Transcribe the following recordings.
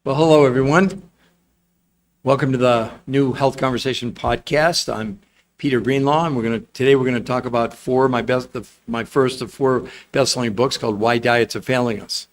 Well, hello, everyone. Welcome to the new Health Conversation podcast. I'm Peter Greenlaw, and today we're going to talk about my first of four best-selling books called Why Diets Are Failing Us.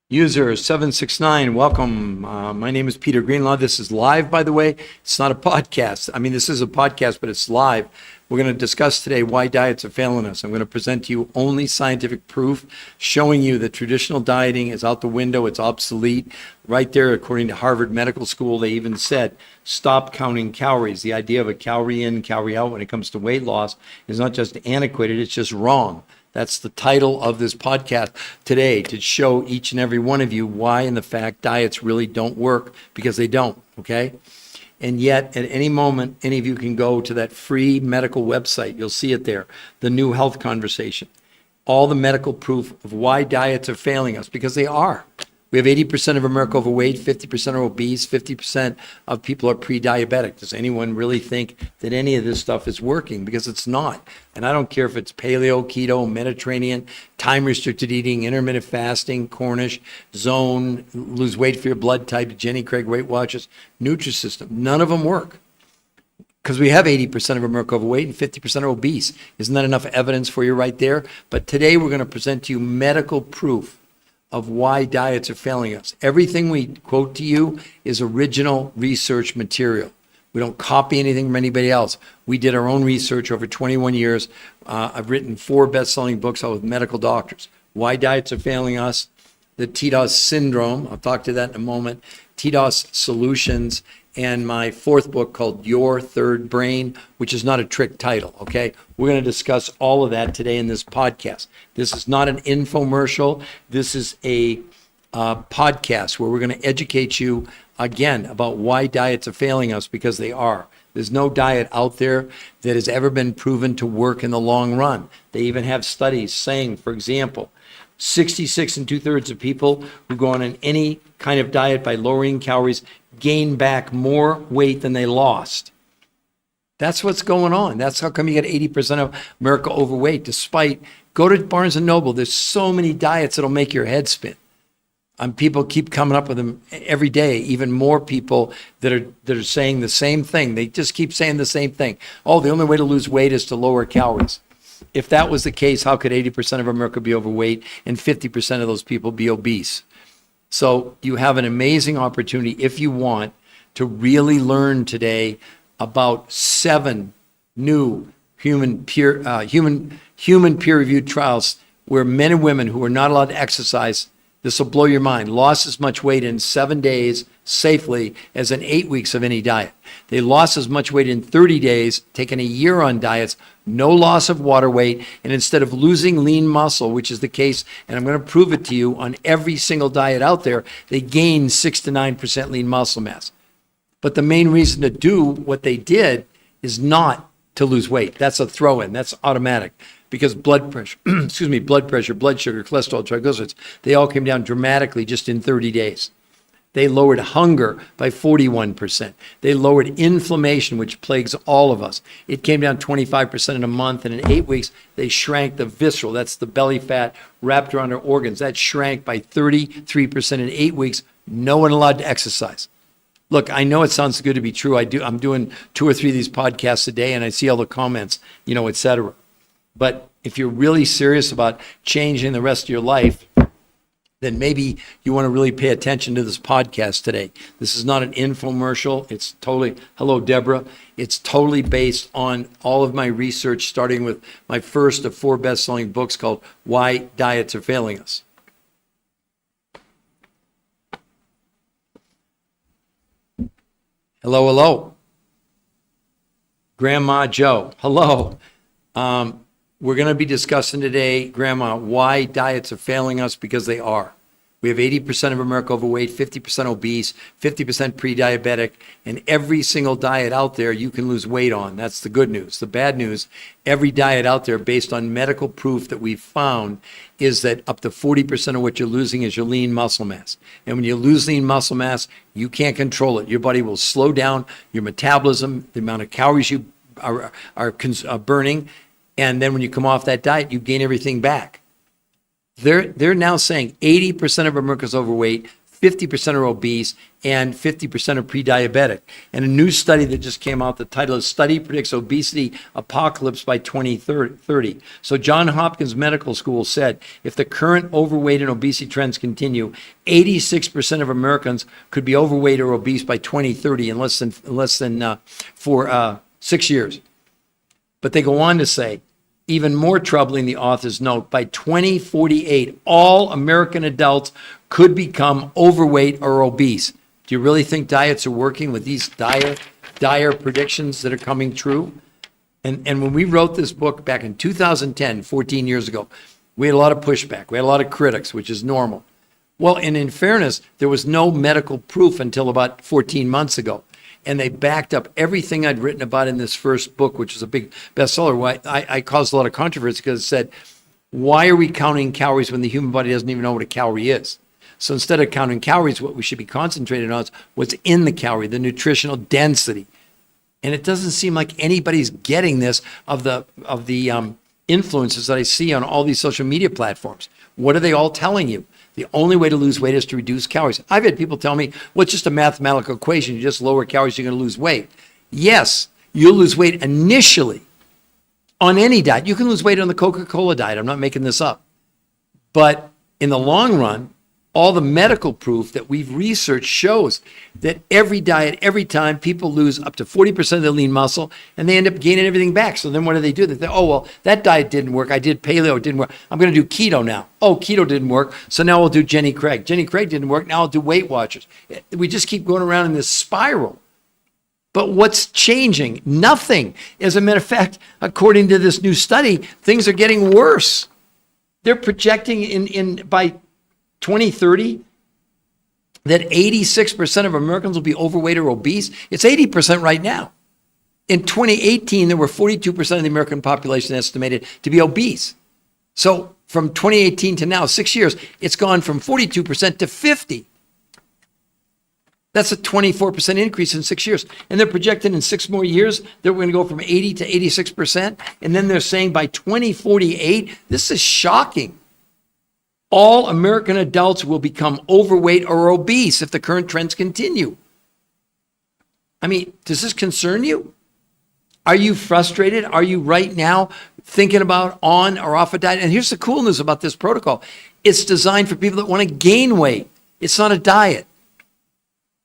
User 769, welcome. My name is Peter Greenlaw. This is live, by the way. It's not a podcast. I mean, this is a podcast, but it's live. We're going to discuss today why diets are failing us. I'm going to present to you only scientific proof showing you that traditional dieting is out the window. It's obsolete. Right there, according to Harvard Medical School, they even said, stop counting calories. The idea of a calorie in, calorie out when it comes to weight loss is not just antiquated, it's just wrong. That's the title of this podcast today, to show each and every one of you why, in the fact, diets really don't work, because they don't, okay? And yet, at any moment, any of you can go to that free medical website. You'll see it there, the New Health Conversation. All the medical proof of why diets are failing us, because they are. We have 80% of America overweight, 50% are obese, 50% of people are pre-diabetic. Does anyone really think that any of this stuff is working? Because it's not. And I don't care if it's paleo, keto, Mediterranean, time-restricted eating, intermittent fasting, Cornish, zone, lose weight for your blood type, Jenny Craig Weight Watchers, Nutrisystem. None of them work. Because we have 80% of America overweight and 50% are obese. Isn't that enough evidence for you right there? But today we're going to present to you medical proof of why diets are failing us. Everything we quote to you is original research material. We don't copy anything from anybody else. We did our own research over 21 years. I've written 4 best-selling books out with medical doctors. Why diets are failing us, the TDOS syndrome, I'll talk to that in a moment, TDOS solutions, and my 4th book called Your Third Brain, which is not a trick title, okay? We're going to discuss all of that today in this podcast. This is not an infomercial. This is a podcast where we're going to educate you, again, about why diets are failing us, because they are. There's no diet out there that has ever been proven to work in the long run. They even have studies saying, for example, 66 2/3 of people who go on any kind of diet by lowering calories gain back more weight than they lost. That's what's going on. That's how come you get 80% of America overweight, go to Barnes & Noble. There's so many diets that'll make your head spin. People keep coming up with them every day, even more people that are saying the same thing. They just keep saying the same thing. Oh, the only way to lose weight is to lower calories. If that was the case, how could 80% of America be overweight and 50% of those people be obese? So you have an amazing opportunity, if you want, to really learn today about 7 new human peer-reviewed trials where men and women who are not allowed to exercise, this will blow your mind, lost as much weight in 7 days safely as in 8 weeks of any diet. They lost as much weight in 30 days, taking a year on diets, no loss of water weight, and instead of losing lean muscle, which is the case, and I'm going to prove it to you on every single diet out there, they gain 6 to 9% lean muscle mass. But the main reason to do what they did is not to lose weight. That's a throw-in. That's automatic. Because blood pressure, blood sugar, cholesterol, triglycerides, they all came down dramatically just in 30 days. They lowered hunger by 41%. They lowered inflammation, which plagues all of us. It came down 25% in a month, and in 8 weeks, they shrank the visceral, that's the belly fat wrapped around our organs. That shrank by 33% in 8 weeks. No one allowed to exercise. Look, I know it sounds good to be true. I'm doing 2 or 3 of these podcasts a day, and I see all the comments, et cetera. But if you're really serious about changing the rest of your life, then maybe you want to really pay attention to this podcast today. This is not an infomercial. It's totally, hello, Deborah. It's totally based on all of my research, starting with my first of 4 best-selling books called Why Diets Are Failing Us. Hello, hello. Grandma Joe, hello. We're going to be discussing today, Grandma, why diets are failing us, because they are. We have 80% of America overweight, 50% obese, 50% pre-diabetic, and every single diet out there you can lose weight on. That's the good news. The bad news, every diet out there based on medical proof that we've found is that up to 40% of what you're losing is your lean muscle mass. And when you lose lean muscle mass, you can't control it. Your body will slow down your metabolism, the amount of calories you are burning, and then when you come off that diet, you gain everything back. They're now saying 80% of Americans overweight, 50% are obese, and 50% are pre-diabetic. And a new study that just came out, the title is Study Predicts Obesity Apocalypse by 2030. So Johns Hopkins Medical School said if the current overweight and obesity trends continue, 86% of Americans could be overweight or obese by 2030 in less than 6 years. But they go on to say, even more troubling, the authors note, by 2048, all American adults could become overweight or obese. Do you really think diets are working with these dire predictions that are coming true? And when we wrote this book back in 2010, 14 years ago, we had a lot of pushback. We had a lot of critics, which is normal. Well, and in fairness, there was no medical proof until about 14 months ago. And they backed up everything I'd written about in this first book, which is a big bestseller. Why I caused a lot of controversy because it said, why are we counting calories when the human body doesn't even know what a calorie is? So instead of counting calories, what we should be concentrating on is what's in the calorie, the nutritional density. And it doesn't seem like anybody's getting this of the influences that I see on all these social media platforms. What are they all telling you? The only way to lose weight is to reduce calories. I've had people tell me, well, it's just a mathematical equation. You just lower calories, you're going to lose weight. Yes, you'll lose weight initially on any diet. You can lose weight on the Coca-Cola diet. I'm not making this up. But in the long run, all the medical proof that we've researched shows that every diet, every time, people lose up to 40% of their lean muscle and they end up gaining everything back. So then what do? They think, oh, well, that diet didn't work. I did paleo, it didn't work. I'm going to do keto now. Oh, keto didn't work. So now we'll do Jenny Craig. Jenny Craig didn't work. Now I'll do Weight Watchers. We just keep going around in this spiral. But what's changing? Nothing. As a matter of fact, according to this new study, things are getting worse. They're projecting by 2030 that 86% of Americans will be overweight or obese. It's 80% right now. In 2018, there were 42% of the American population estimated to be obese. So from 2018 to now, 6 years, it's gone from 42% to 50%. That's a 24% increase in 6 years. And they're projecting in 6 more years that we're going to go from 80 to 86%. And then they're saying by 2048, this is shocking. All American adults will become overweight or obese if the current trends continue. I mean, does this concern you? Are you frustrated? Are you right now thinking about on or off a diet? And here's the cool news about this protocol. It's designed for people that want to gain weight. It's not a diet.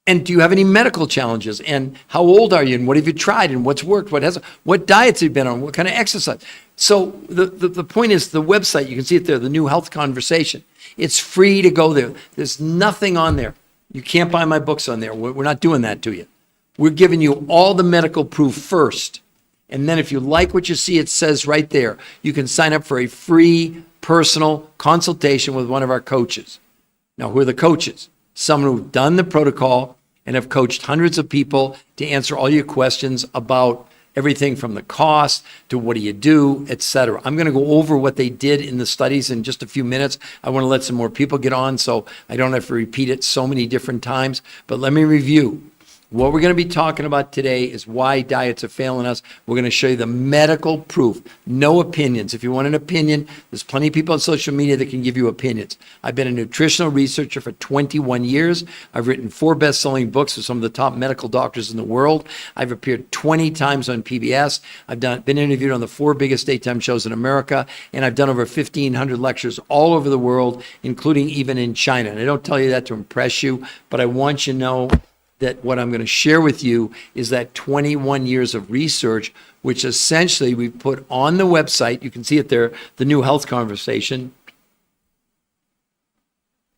And do you have any medical challenges? And how old are you? And what have you tried? And what's worked? What diets have you been on? What kind of exercise? So the point is the website, you can see it there, the New Health Conversation. It's free to go there. There's nothing on there. You can't buy my books on there. We're not doing that to you. We're giving you all the medical proof first. And then if you like what you see, it says right there, you can sign up for a free personal consultation with one of our coaches. Now, who are the coaches? Someone who's done the protocol and have coached hundreds of people to answer all your questions about everything from the cost to what do you do, et cetera. I'm going to go over what they did in the studies in just a few minutes. I want to let some more people get on so I don't have to repeat it so many different times. But let me review. What we're going to be talking about today is why diets are failing us. We're going to show you the medical proof, no opinions. If you want an opinion, there's plenty of people on social media that can give you opinions. I've been a nutritional researcher for 21 years. I've written 4 best-selling books with some of the top medical doctors in the world. I've appeared 20 times on PBS. I've been interviewed on the 4 biggest daytime shows in America, and I've done over 1,500 lectures all over the world, including even in China. And I don't tell you that to impress you, but I want you to know that what I'm going to share with you is that 21 years of research, which essentially we put on the website. You can see it there, the New Health Conversation.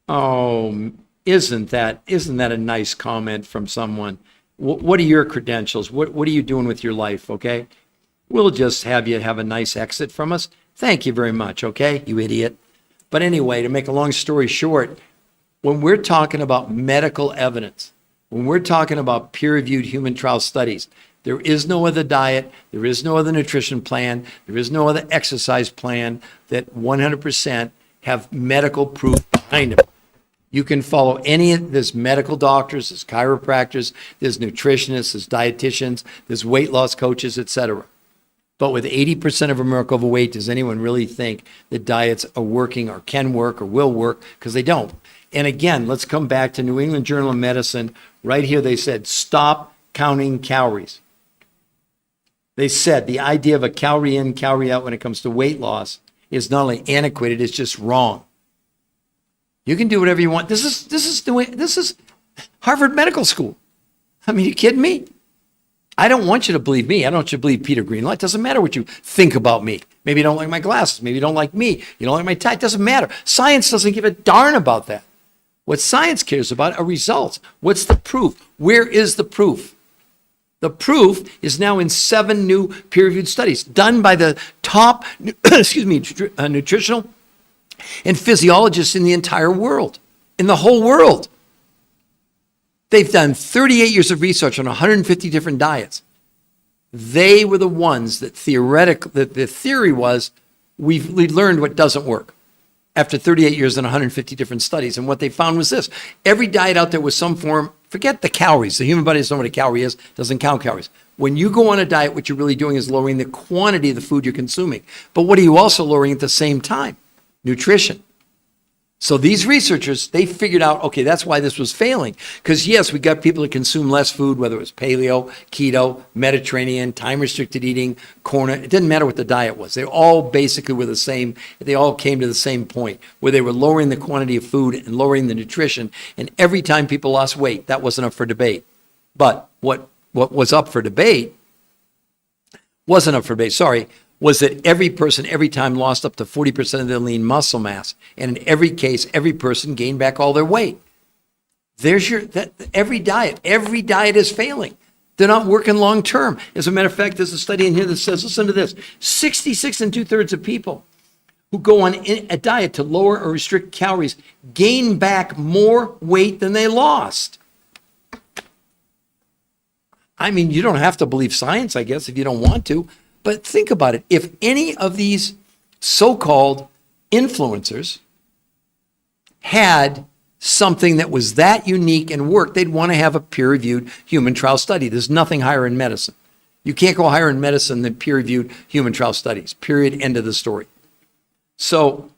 Oh, isn't that a nice comment from someone? What are your credentials? What are you doing with your life, okay? We'll just have you have a nice exit from us. Thank you very much, okay, you idiot. But anyway, to make a long story short, When we're talking about medical evidence, when we're talking about peer-reviewed human trial studies, there is no other diet, there is no other nutrition plan, there is no other exercise plan that 100% have medical proof behind them. You can follow there's medical doctors, there's chiropractors, there's nutritionists, there's dietitians, there's weight loss coaches, etc. But with 80% of America overweight, does anyone really think that diets are working or can work or will work? Because they don't. And again, let's come back to New England Journal of Medicine. Right here, they said, stop counting calories. They said the idea of a calorie in, calorie out when it comes to weight loss is not only antiquated, it's just wrong. You can do whatever you want. This is Harvard Medical School. I mean, are you kidding me? I don't want you to believe me. I don't want you to believe Peter Greenlaw. It doesn't matter what you think about me. Maybe you don't like my glasses. Maybe you don't like me. You don't like my tie. It doesn't matter. Science doesn't give a darn about that. What science cares about are results. What's the proof? Where is the proof? The proof is now in 7 new peer-reviewed studies done by the top nutritional and physiologists in the entire world, in the whole world. They've done 38 years of research on 150 different diets. They were the ones that the theory was we learned what doesn't work after 38 years and 150 different studies. And what they found was this. Every diet out there was some form, forget the calories. The human body doesn't know what a calorie is, doesn't count calories. When you go on a diet, what you're really doing is lowering the quantity of the food you're consuming. But what are you also lowering at the same time? Nutrition. So these researchers, they figured out, okay, that's why this was failing. Because yes, we got people to consume less food, whether it was paleo, keto, Mediterranean, time-restricted eating, corn. It didn't matter what the diet was. They all basically were the same. They all came to the same point where they were lowering the quantity of food and lowering the nutrition. And every time people lost weight, that wasn't up for debate. But what was up for debate was that every person, every time, lost up to 40% of their lean muscle mass. And in every case, every person gained back all their weight. Every diet is failing. They're not working long term. As a matter of fact, there's a study in here that says, listen to this, 66 2/3 of people who go on a diet to lower or restrict calories gain back more weight than they lost. I mean, you don't have to believe science, I guess, if you don't want to. But think about it. If any of these so-called influencers had something that was that unique and worked, they'd want to have a peer-reviewed human trial study. There's nothing higher in medicine. You can't go higher in medicine than peer-reviewed human trial studies. Period. End of the story. So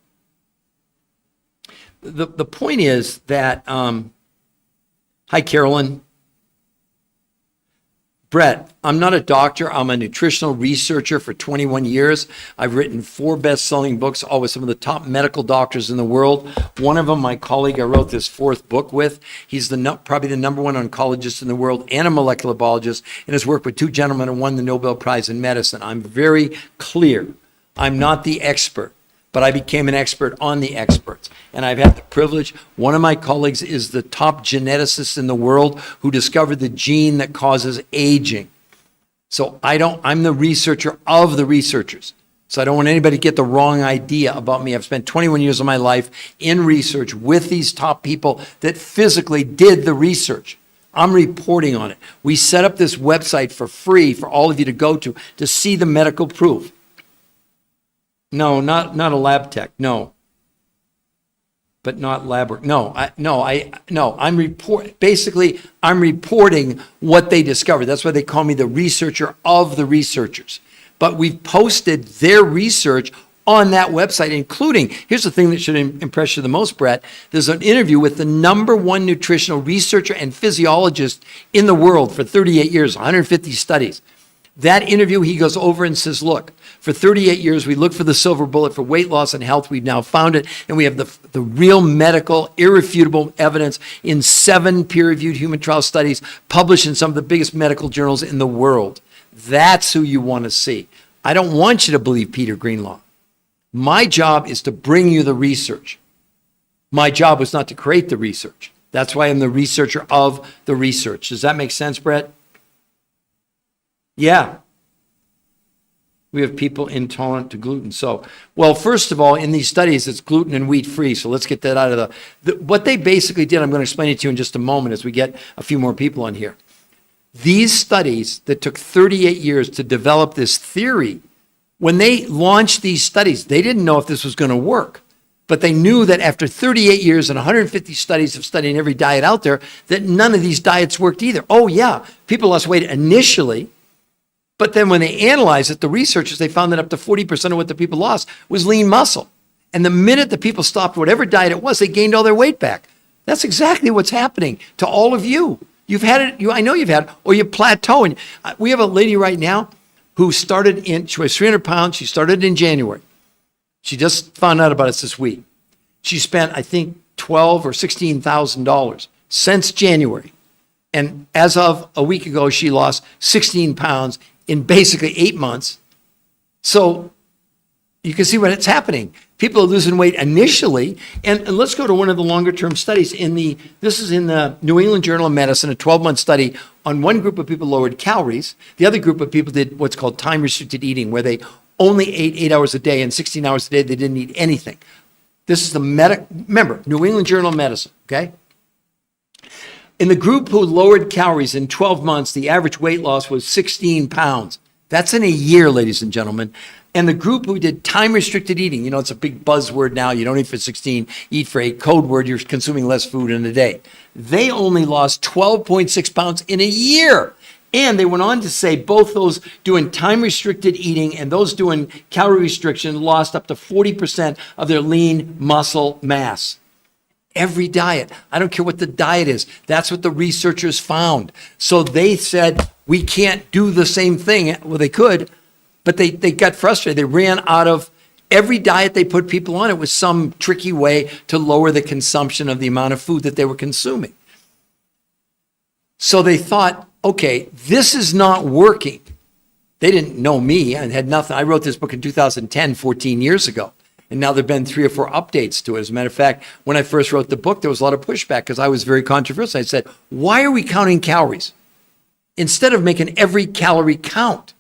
the point is that, hi, Carolyn. Brett, I'm not a doctor. I'm a nutritional researcher for 21 years. I've written 4 best-selling books, all with some of the top medical doctors in the world. One of them, my colleague I wrote this 4th book with. He's probably the #1 oncologist in the world and a molecular biologist, and has worked with 2 gentlemen who won the Nobel Prize in medicine. I'm very clear. I'm not the expert, but I became an expert on the experts. And I've had the privilege. One of my colleagues is the top geneticist in the world who discovered the gene that causes aging. So I'm the researcher of the researchers. So I don't want anybody to get the wrong idea about me. I've spent 21 years of my life in research with these top people that physically did the research. I'm reporting on it. We set up this website for free for all of you to go to see the medical proof. No, not a lab tech. No. But not lab work. I'm reporting what they discovered. That's why they call me the researcher of the researchers. But we've posted their research on that website, including, here's the thing that should impress you the most, Brett. There's an interview with the #1 nutritional researcher and physiologist in the world for 38 years, 150 studies. That interview, he goes over and says, look, for 38 years, we looked for the silver bullet for weight loss and health. We've now found it, and we have the real medical, irrefutable evidence in 7 peer-reviewed human trial studies published in some of the biggest medical journals in the world. That's who you want to see. I don't want you to believe Peter Greenlaw. My job is to bring you the research. My job was not to create the research. That's why I'm the researcher of the research. Does that make sense, Brett? Yeah. We have people intolerant to gluten. So, well, first of all, in these studies, it's gluten and wheat free. So let's get that out of what they basically did. I'm going to explain it to you in just a moment as we get a few more people on here. These studies that took 38 years to develop this theory, when they launched these studies, they didn't know if this was going to work. But they knew that after 38 years and 150 studies of studying every diet out there, that none of these diets worked either. Oh, yeah, people lost weight initially. But then when they analyzed it, the researchers, they found that up to 40% of what the people lost was lean muscle. And the minute the people stopped whatever diet it was, they gained all their weight back. That's exactly what's happening to all of you. You've had it, I know you've had it, or you plateau. And we have a lady right now who she was 300 pounds. She started in January. She just found out about it this week. She spent, I think, $12,000 or $16,000 since January. And as of a week ago, she lost 16 pounds in basically 8 months. So you can see when it's happening. People are losing weight initially. And let's go to one of the longer term studies. This is in the New England Journal of Medicine, a 12-month study on one group of people lowered calories. The other group of people did what's called time restricted eating, where they only ate 8 hours a day, and 16 hours a day they didn't eat anything. This is remember, New England Journal of Medicine, okay? In the group who lowered calories in 12 months, the average weight loss was 16 pounds. That's in a year, ladies and gentlemen. And the group who did time-restricted eating, it's a big buzzword now. You don't eat for 16, eat for 8. Code word, you're consuming less food in a day. They only lost 12.6 pounds in a year. And they went on to say both those doing time-restricted eating and those doing calorie restriction lost up to 40% of their lean muscle mass. Every diet. I don't care what the diet is. That's what the researchers found. So they said, we can't do the same thing. Well, they could, but they got frustrated. They ran out of every diet they put people on. It was some tricky way to lower the consumption of the amount of food that they were consuming. So they thought, okay, this is not working. They didn't know me and had nothing. I wrote this book in 2010, 14 years ago. And now there have been 3 or 4 updates to it. As a matter of fact, when I first wrote the book, there was a lot of pushback because I was very controversial. I said, why are we counting calories instead of making every calorie count?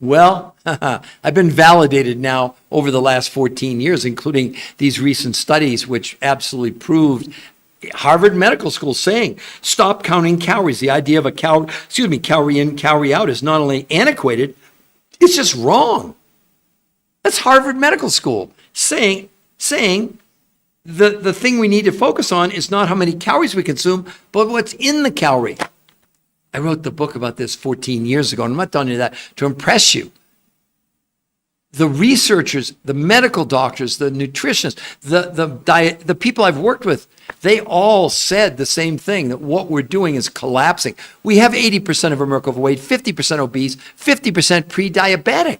Well, I've been validated now over the last 14 years, including these recent studies, which absolutely proved Harvard Medical School saying, stop counting calories. The idea of calorie in, calorie out is not only antiquated, it's just wrong. That's Harvard Medical School saying the thing we need to focus on is not how many calories we consume, but what's in the calorie. I wrote the book about this 14 years ago, and I'm not telling you that to impress you. The researchers, the medical doctors, the nutritionists, the people I've worked with, they all said the same thing, that what we're doing is collapsing. We have 80% of America overweight, 50% obese, 50% pre-diabetic.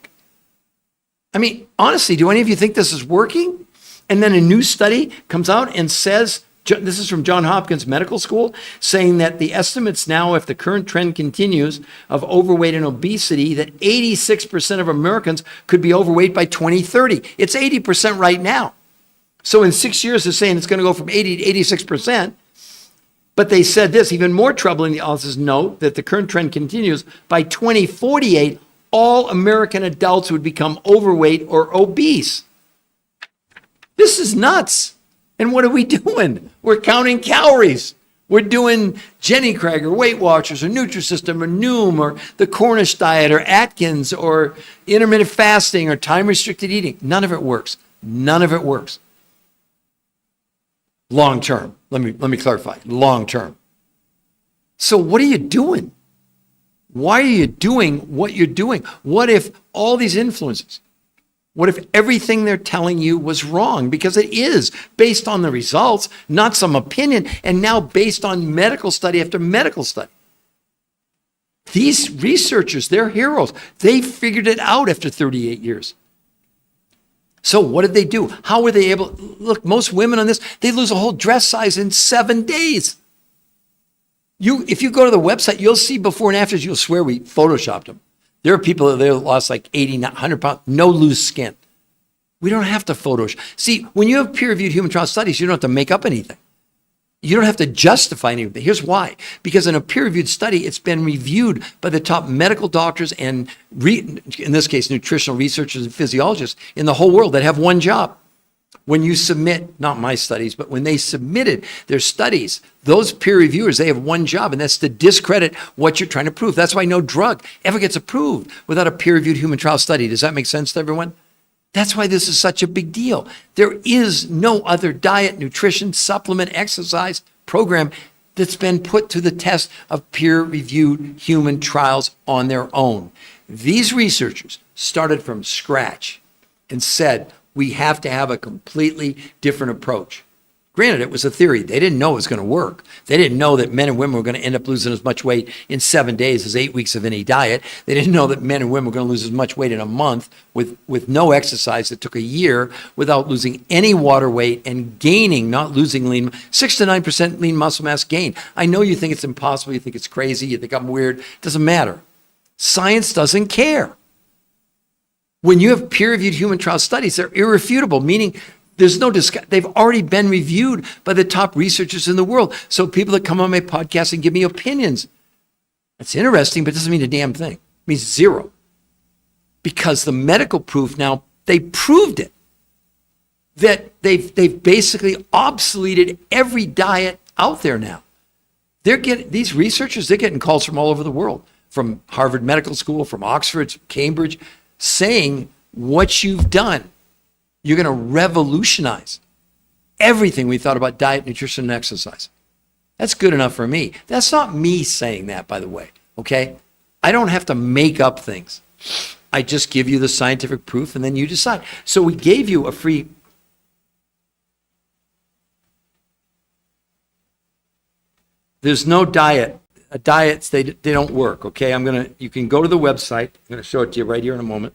I mean, honestly, do any of you think this is working? And then a new study comes out and says, this is from Johns Hopkins Medical School, saying that the estimates now, if the current trend continues of overweight and obesity, that 86% of Americans could be overweight by 2030. It's 80% right now. So in 6 years, they're saying it's going to go from 80 to 86%. But they said this, even more troubling, the authors note that the current trend continues. By 2048, all American adults would become overweight or obese. This is nuts. And what are we doing? We're counting calories. We're doing Jenny Craig or Weight Watchers or Nutrisystem or Noom or the Cornish diet or Atkins or intermittent fasting or time-restricted eating. None of it works. None of it works. Long term. Let me clarify. Long term. So what are you doing? Why are you doing what you're doing? What if all these influences, what if everything they're telling you was wrong? Because it is based on the results, not some opinion, and now based on medical study after medical study. These researchers, they're heroes. They figured it out after 38 years. So what did they do? How were they able? Look, most women on this, they lose a whole dress size in 7 days. If you go to the website, you'll see before and afters, you'll swear we photoshopped them. There are people that lost like 80, 100 pounds, no loose skin. We don't have to Photoshop. See, when you have peer-reviewed human trial studies, you don't have to make up anything. You don't have to justify anything. Here's why. Because in a peer-reviewed study, it's been reviewed by the top medical doctors and, in this case, nutritional researchers and physiologists in the whole world that have one job. When you submit, not my studies, but when they submitted their studies, those peer reviewers, they have one job, and that's to discredit what you're trying to prove. That's why no drug ever gets approved without a peer-reviewed human trial study. Does that make sense to everyone? That's why this is such a big deal. There is no other diet, nutrition, supplement, exercise program that's been put to the test of peer-reviewed human trials on their own. These researchers started from scratch and said, we have to have a completely different approach. Granted, it was a theory. They didn't know it was going to work. They didn't know that men and women were going to end up losing as much weight in 7 days as 8 weeks of any diet. They didn't know that men and women were going to lose as much weight in a month with no exercise. It took a year without losing any water weight and gaining, not losing 6 to 9% lean muscle mass gain. I know you think it's impossible. You think it's crazy. You think I'm weird. It doesn't matter. Science doesn't care. When you have peer-reviewed human trial studies, they're irrefutable, meaning there's no discussion. They've already been reviewed by the top researchers in the world. So people that come on my podcast and give me opinions, that's interesting, but it doesn't mean a damn thing. It means zero. Because the medical proof now, they proved it. That they've basically obsoleted every diet out there now. These researchers, they're getting calls from all over the world, from Harvard Medical School, from Oxford, Cambridge, saying what you've done. You're going to revolutionize everything we thought about diet, nutrition, and exercise. That's good enough for me. That's not me saying that, by the way, okay? I don't have to make up things. I just give you the scientific proof, and then you decide. So we gave you a free... There's no diet. Diets, they don't work, okay? You can go to the website. I'm going to show it to you right here in a moment.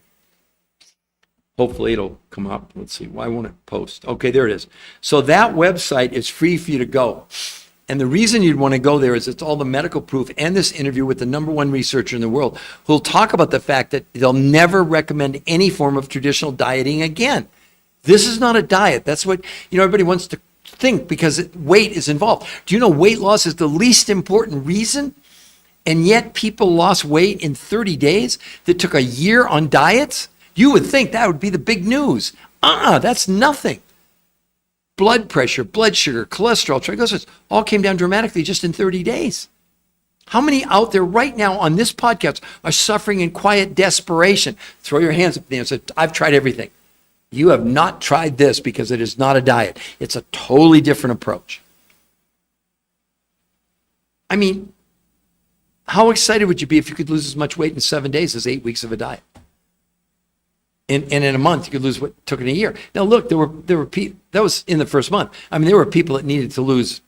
Hopefully it'll come up. Let's see. Why won't it post? Okay, there it is. So that website is free for you to go. And the reason you'd want to go there is it's all the medical proof and this interview with the #1 researcher in the world who'll talk about the fact that they'll never recommend any form of traditional dieting again. This is not a diet. That's what, everybody wants to think because weight is involved. Do you know weight loss is the least important reason? And yet people lost weight in 30 days that took a year on diets? You would think that would be the big news. That's nothing. Blood pressure, blood sugar, cholesterol, triglycerides, all came down dramatically just in 30 days. How many out there right now on this podcast are suffering in quiet desperation? Throw your hands up there and say, I've tried everything. You have not tried this because it is not a diet. It's a totally different approach. I mean, how excited would you be if you could lose as much weight in 7 days as 8 weeks of a diet? And in a month, you could lose what took in a year. Now, look, there were people, that was in the first month. I mean, there were people that needed to lose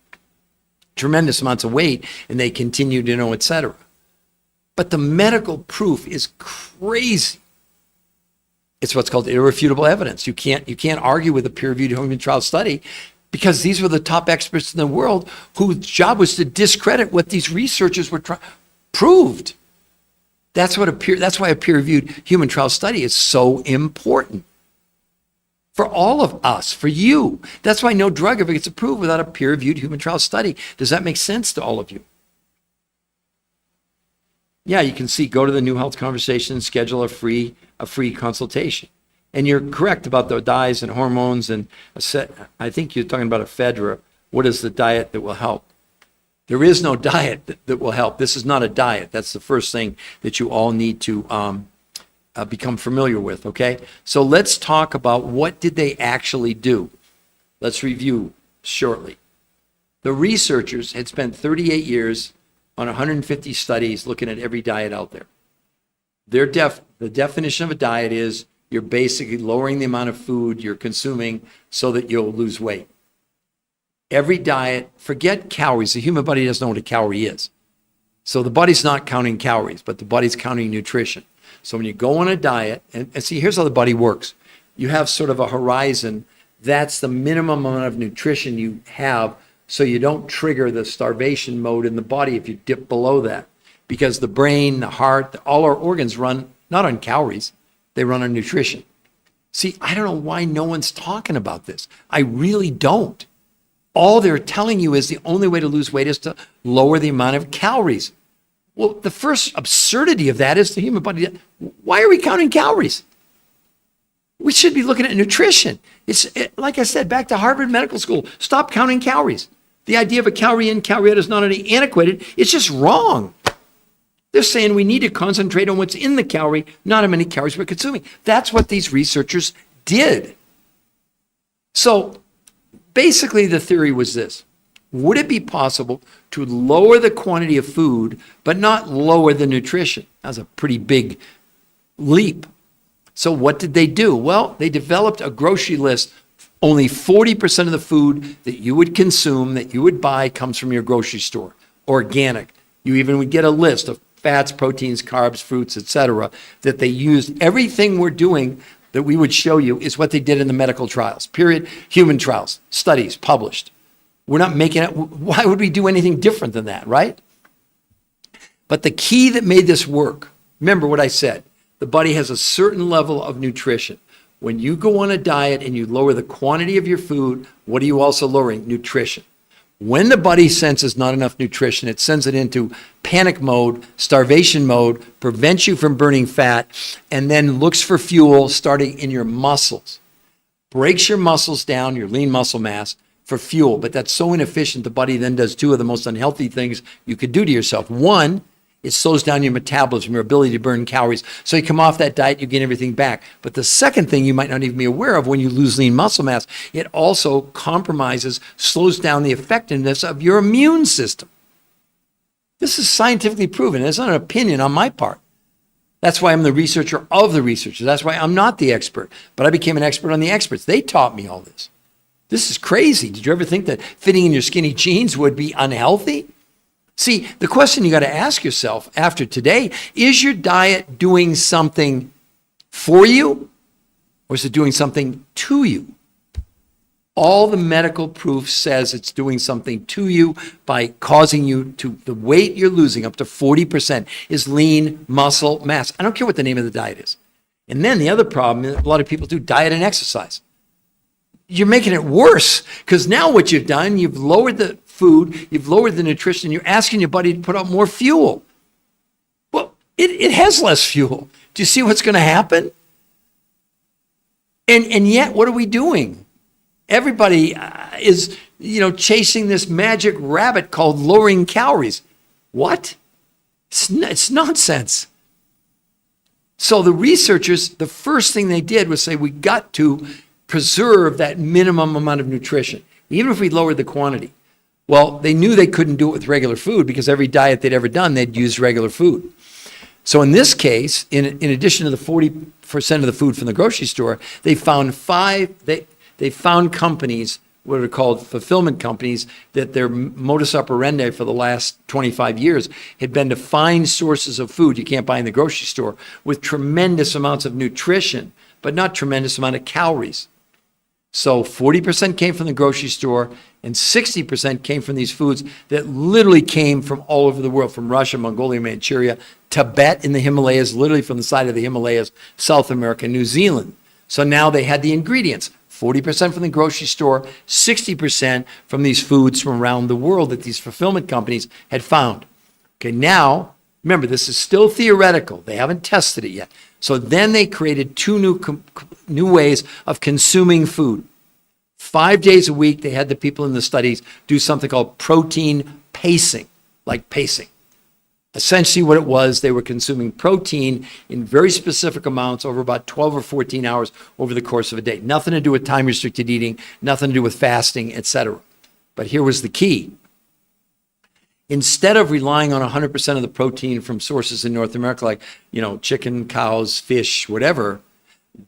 tremendous amounts of weight, and they continued, et cetera. But the medical proof is crazy. It's what's called irrefutable evidence. You can't argue with a peer-reviewed human trial study because these were the top experts in the world whose job was to discredit what these researchers were proved. That's why a peer-reviewed human trial study is so important for all of us, for you. That's why no drug ever gets approved without a peer-reviewed human trial study. Does that make sense to all of you? Yeah, you can see, go to the New Health Conversation and schedule a free consultation. And you're correct about the dyes and hormones and I think you're talking about a Fedra. What is the diet that will help? There is no diet that will help. This is not a diet. That's the first thing that you all need to become familiar with, okay? So let's talk about what did they actually do. Let's review shortly. The researchers had spent 38 years on 150 studies looking at every diet out there. The definition of a diet is you're basically lowering the amount of food you're consuming so that you'll lose weight. Every diet, forget calories. The human body doesn't know what a calorie is. So the body's not counting calories, but the body's counting nutrition. So when you go on a diet, and see, here's how the body works. You have sort of a horizon. That's the minimum amount of nutrition you have so you don't trigger the starvation mode in the body if you dip below that. Because the brain, the heart, all our organs run not on calories, they run on nutrition. See, I don't know why no one's talking about this. I really don't. All they're telling you is the only way to lose weight is to lower the amount of calories. Well, the first absurdity of that is the human body. Why are we counting calories? We should be looking at nutrition. Like I said, back to Harvard Medical School, stop counting calories. The idea of a calorie in, calorie out is not only antiquated, it's just wrong. They're saying we need to concentrate on what's in the calorie, not how many calories we're consuming. That's what these researchers did. So basically the theory was this. Would it be possible to lower the quantity of food, but not lower the nutrition? That's a pretty big leap. So what did they do? Well, they developed a grocery list. Only 40% of the food that you would consume, that you would buy, comes from your grocery store, organic. You even would get a list of fats, proteins, carbs, fruits, etc., that they used. Everything we're doing that we would show you is what they did in the medical trials, period, human trials, studies published. We're not making it. Why would we do anything different than that, right? But the key that made this work, remember what I said, the body has a certain level of nutrition. When you go on a diet and you lower the quantity of your food, what are you also lowering? Nutrition. When the body senses not enough nutrition, it sends it into panic mode, starvation mode, prevents you from burning fat, and then looks for fuel starting in your muscles. Breaks your muscles down, your lean muscle mass, for fuel. But that's so inefficient, the body then does two of the most unhealthy things you could do to yourself. One, it slows down your metabolism, your ability to burn calories. So you come off that diet, you gain everything back. But the second thing you might not even be aware of when you lose lean muscle mass, it also compromises, slows down the effectiveness of your immune system. This is scientifically proven. It's not an opinion on my part. That's why I'm the researcher of the researchers. That's why I'm not the expert. But I became an expert on the experts. They taught me all this. This is crazy. Did you ever think that fitting in your skinny jeans would be unhealthy? See, the question you got to ask yourself after today, is your diet doing something for you or is it doing something to you? All the medical proof says it's doing something to you by causing you to, the weight you're losing up to 40% is lean muscle mass. I don't care what the name of the diet is. And then the other problem, a lot of people do diet and exercise. You're making it worse because now what you've done, you've lowered the food, you've lowered the nutrition, you're asking your body to put out more fuel. Well, it has less fuel. Do you see what's going to happen? And yet, what are we doing? Everybody is, chasing this magic rabbit called lowering calories. What? It's nonsense. So the researchers, the first thing they did was say, we got to preserve that minimum amount of nutrition, even if we lowered the quantity. Well, they knew they couldn't do it with regular food because every diet they'd ever done, they'd used regular food. So in this case, in addition to the 40% of the food from the grocery store, they found they found companies, what are called fulfillment companies, that their modus operandi for the last 25 years had been to find sources of food you can't buy in the grocery store with tremendous amounts of nutrition, but not tremendous amount of calories. So 40% came from the grocery store and 60% came from these foods that literally came from all over the world, from Russia, Mongolia, Manchuria, Tibet in the Himalayas, literally from the side of the Himalayas, South America, New Zealand. So now they had the ingredients, 40% from the grocery store, 60% from these foods from around the world that these fulfillment companies had found. Okay, now, remember, this is still theoretical. They haven't tested it yet. So then they created two new ways of consuming food. 5 days a week, they had the people in the studies do something called protein pacing, like pacing. Essentially what it was, they were consuming protein in very specific amounts over about 12 or 14 hours over the course of a day. Nothing to do with time-restricted eating, nothing to do with fasting, etc. But here was the key. Instead of relying on 100% of the protein from sources in North America, like, chicken, cows, fish, whatever,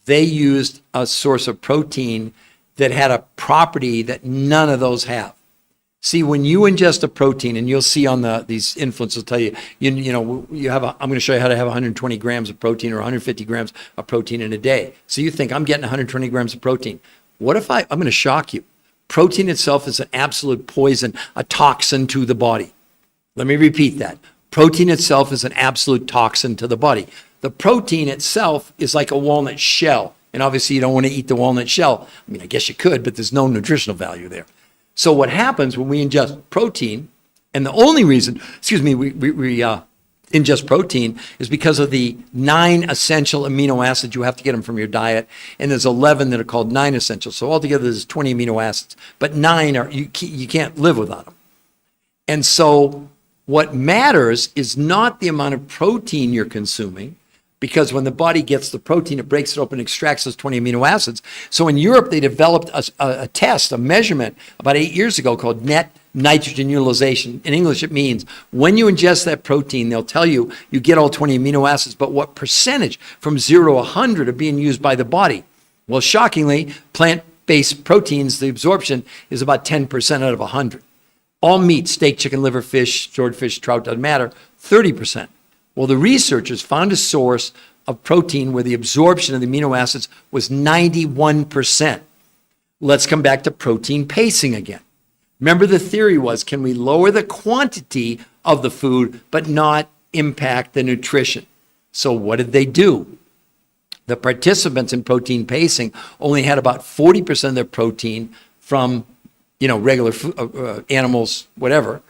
they used a source of protein that had a property that none of those have. See, when you ingest a protein, and you'll see on these influencers will tell you, I'm going to show you how to have 120 grams of protein or 150 grams of protein in a day. So you think, I'm getting 120 grams of protein. What if I'm going to shock you. Protein itself is an absolute poison, a toxin to the body. Let me repeat that. Protein itself is an absolute toxin to the body. The protein itself is like a walnut shell. And obviously you don't want to eat the walnut shell. I mean, I guess you could, but there's no nutritional value there. So what happens when we ingest protein, and the only reason, we ingest protein is because of the 9 essential amino acids. You have to get them from your diet, and there's 11 that are called 9 essentials. So altogether, there's 20 amino acids, but 9 are you can't live without them. And so what matters is not the amount of protein you're consuming, because when the body gets the protein, it breaks it open and extracts those 20 amino acids. So in Europe, they developed a test, a measurement about 8 years ago called net nitrogen utilization. In English, it means when you ingest that protein, they'll tell you you get all 20 amino acids, but what percentage from 0 to 100 are being used by the body? Well, shockingly, plant-based proteins, the absorption is about 10% out of 100. All meat, steak, chicken, liver, fish, swordfish, trout, doesn't matter, 30%. Well, the researchers found a source of protein where the absorption of the amino acids was 91%. Let's come back to protein pacing again. Remember, the theory was, can we lower the quantity of the food but not impact the nutrition? So what did they do? The participants in protein pacing only had about 40% of their protein from, regular food, animals, whatever.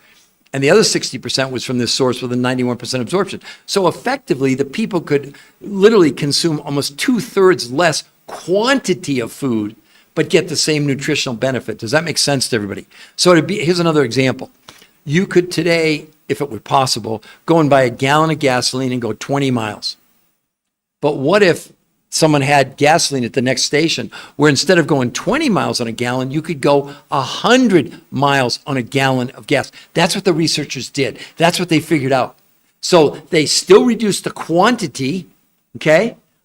And the other 60% was from this source with a 91% absorption. So effectively, the people could literally consume almost 2/3 less quantity of food, but get the same nutritional benefit. Does that make sense to everybody? So here's another example. You could today, if it were possible, go and buy a gallon of gasoline and go 20 miles. But what if someone had gasoline at the next station where instead of going 20 miles on a gallon, you could go 100 miles on a gallon of gas? That's what the researchers did. That's what they figured out. So they still reduced the quantity,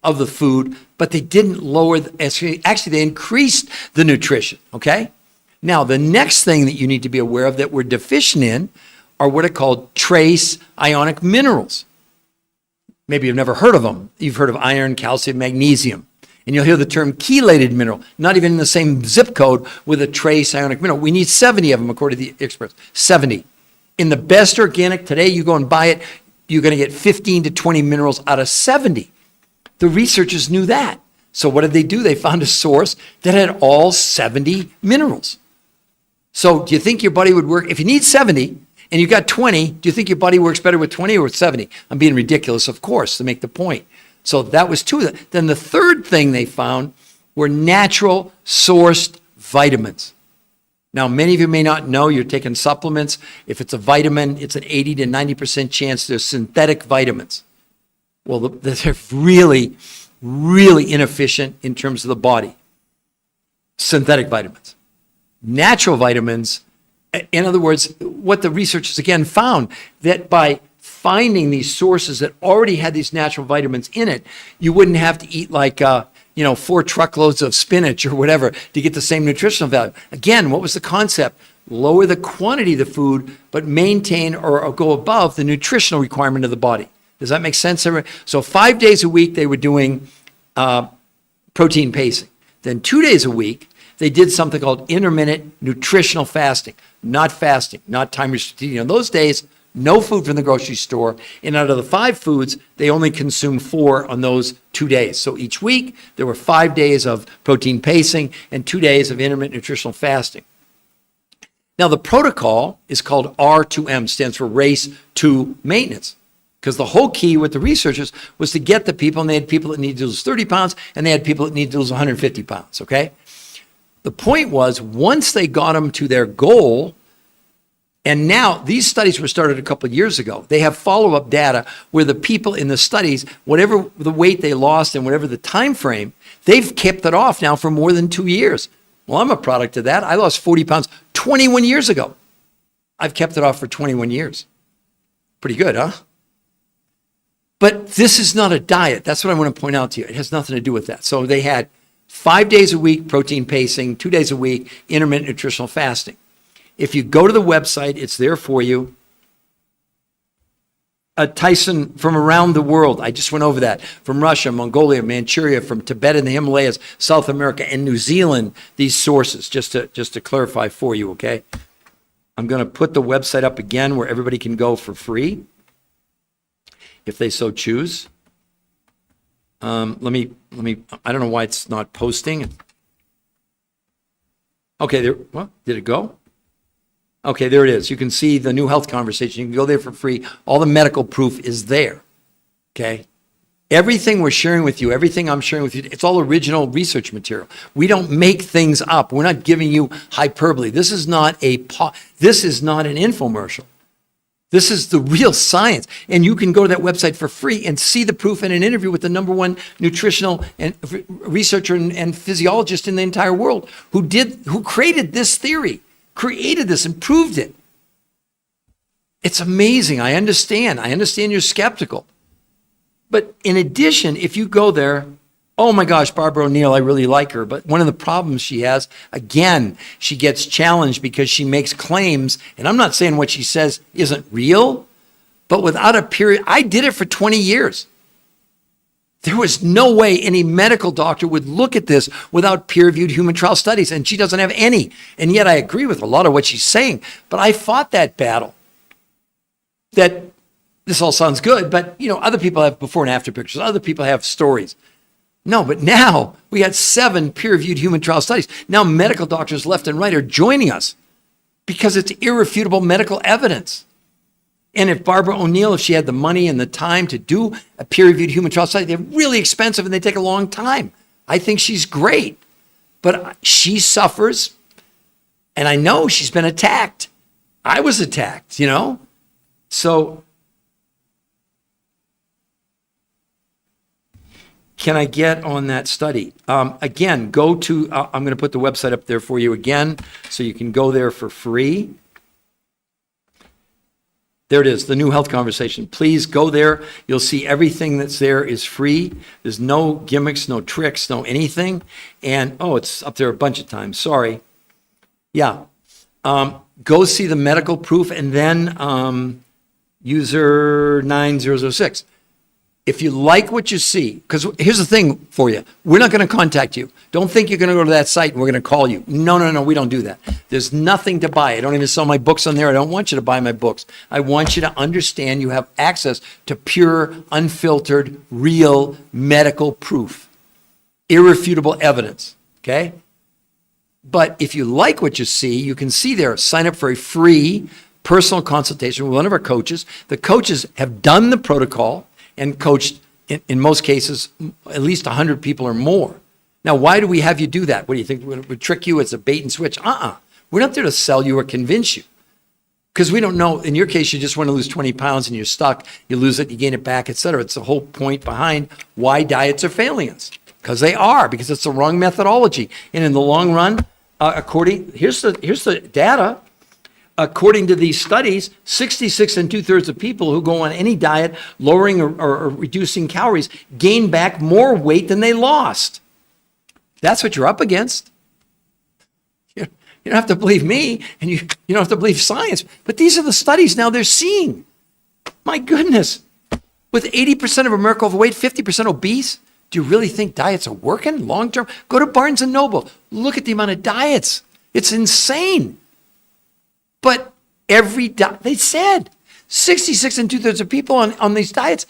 of the food, but they didn't lower, actually they increased the nutrition, Now, the next thing that you need to be aware of that we're deficient in are what are called trace ionic minerals. Maybe you've never heard of them. You've heard of iron, calcium, magnesium. And you'll hear the term chelated mineral, not even in the same zip code with a trace ionic mineral. We need 70 of them, according to the experts. 70. In the best organic today, you go and buy it, you're going to get 15 to 20 minerals out of 70. The researchers knew that. So what did they do? They found a source that had all 70 minerals. So do you think your body would work? If you need 70, and you got 20, do you think your body works better with 20 or with 70? I'm being ridiculous, of course, to make the point. So that was 2. Then the third thing they found were natural sourced vitamins. Now, many of you may not know you're taking supplements. If it's a vitamin, it's an 80 to 90% chance they're synthetic vitamins. Well, they're really, really inefficient in terms of the body. Synthetic vitamins. Natural vitamins, in other words, what the researchers again found, that by finding these sources that already had these natural vitamins in it, you wouldn't have to eat like 4 truckloads of spinach or whatever to get the same nutritional value. Again, what was the concept? Lower the quantity of the food, but maintain or go above the nutritional requirement of the body. Does that make sense? So 5 days a week, they were doing protein pacing. Then 2 days a week, they did something called intermittent nutritional fasting. Not fasting, not time restricted. In those days, no food from the grocery store. And out of the 5 foods, they only consumed 4 on those 2 days. So each week, there were 5 days of protein pacing and 2 days of intermittent nutritional fasting. Now, the protocol is called R2M, stands for race to maintenance. Because the whole key with the researchers was to get the people, and they had people that needed to lose 30 pounds, and they had people that needed to lose 150 pounds, The point was, once they got them to their goal, and now these studies were started a couple of years ago. They have follow-up data where the people in the studies, whatever the weight they lost and whatever the time frame, they've kept it off now for more than 2 years. Well, I'm a product of that. I lost 40 pounds 21 years ago. I've kept it off for 21 years. Pretty good, huh? But this is not a diet. That's what I want to point out to you. It has nothing to do with that. So they had 5 days a week protein pacing, 2 days a week intermittent nutritional fasting. If you go to the website, it's there for you. Tyson from around the world, I just went over that, from Russia, Mongolia, Manchuria, from Tibet and the Himalayas, South America, and New Zealand, these sources, just to clarify for you, I'm going to put the website up again where everybody can go for free, if they so choose. Let me, I don't know why it's not posting. Okay, there, well, did it go? Okay, there it is. You can see the new health conversation. You can go there for free. All the medical proof is there. Okay? Everything we're sharing with you, everything I'm sharing with you, it's all original research material. We don't make things up. We're not giving you hyperbole. This is not an infomercial. This is the real science. And you can go to that website for free and see the proof in an interview with the #1 nutritional and researcher and physiologist in the entire world who created this theory, created this and proved it. It's amazing. I understand you're skeptical. But in addition, if you go there, oh my gosh, Barbara O'Neill, I really like her. But one of the problems she has, again, she gets challenged because she makes claims. And I'm not saying what she says isn't real, but without a period, I did it for 20 years. There was no way any medical doctor would look at this without peer-reviewed human trial studies. And she doesn't have any. And yet I agree with a lot of what she's saying. But I fought that battle. That this all sounds good, but other people have before and after pictures. Other people have stories. No, but now we got 7 peer-reviewed human trial studies. Now medical doctors left and right are joining us because it's irrefutable medical evidence. And if Barbara O'Neill, if she had the money and the time to do a peer-reviewed human trial study, they're really expensive and they take a long time. I think she's great, but she suffers, and I know she's been attacked. I was attacked, So can I get on that study? Again, go to, I'm going to put the website up there for you again, so you can go there for free. There it is, the new health conversation. Please go there. You'll see everything that's there is free. There's no gimmicks, no tricks, no anything. And, it's up there a bunch of times. Sorry. Yeah. Go see the medical proof and then user 9006. If you like what you see, because here's the thing for you. We're not going to contact you. Don't think you're going to go to that site and we're going to call you. No, we don't do that. There's nothing to buy. I don't even sell my books on there. I don't want you to buy my books. I want you to understand you have access to pure, unfiltered, real medical proof. Irrefutable evidence, okay? But if you like what you see, you can see there, sign up for a free personal consultation with one of our coaches. The coaches have done the protocol and coached, in most cases, at least 100 people or more. Now, why do we have you do that? What do you think? We trick you? It's a bait and switch? We're not there to sell you or convince you. Because we don't know, in your case, you just want to lose 20 pounds and you're stuck. You lose it, you gain it back, etc. It's the whole point behind why diets are failing us. Because they are, because it's the wrong methodology. And in the long run, here's the data. According to these studies, 66 2/3 of people who go on any diet, lowering or reducing calories, gain back more weight than they lost. That's what you're up against. You don't have to believe me, and you don't have to believe science, but these are the studies now they're seeing. My goodness. With 80% of America overweight, 50% obese, do you really think diets are working long term? Go to Barnes & Noble. Look at the amount of diets. It's insane. But they said 66 2/3 of people on these diets,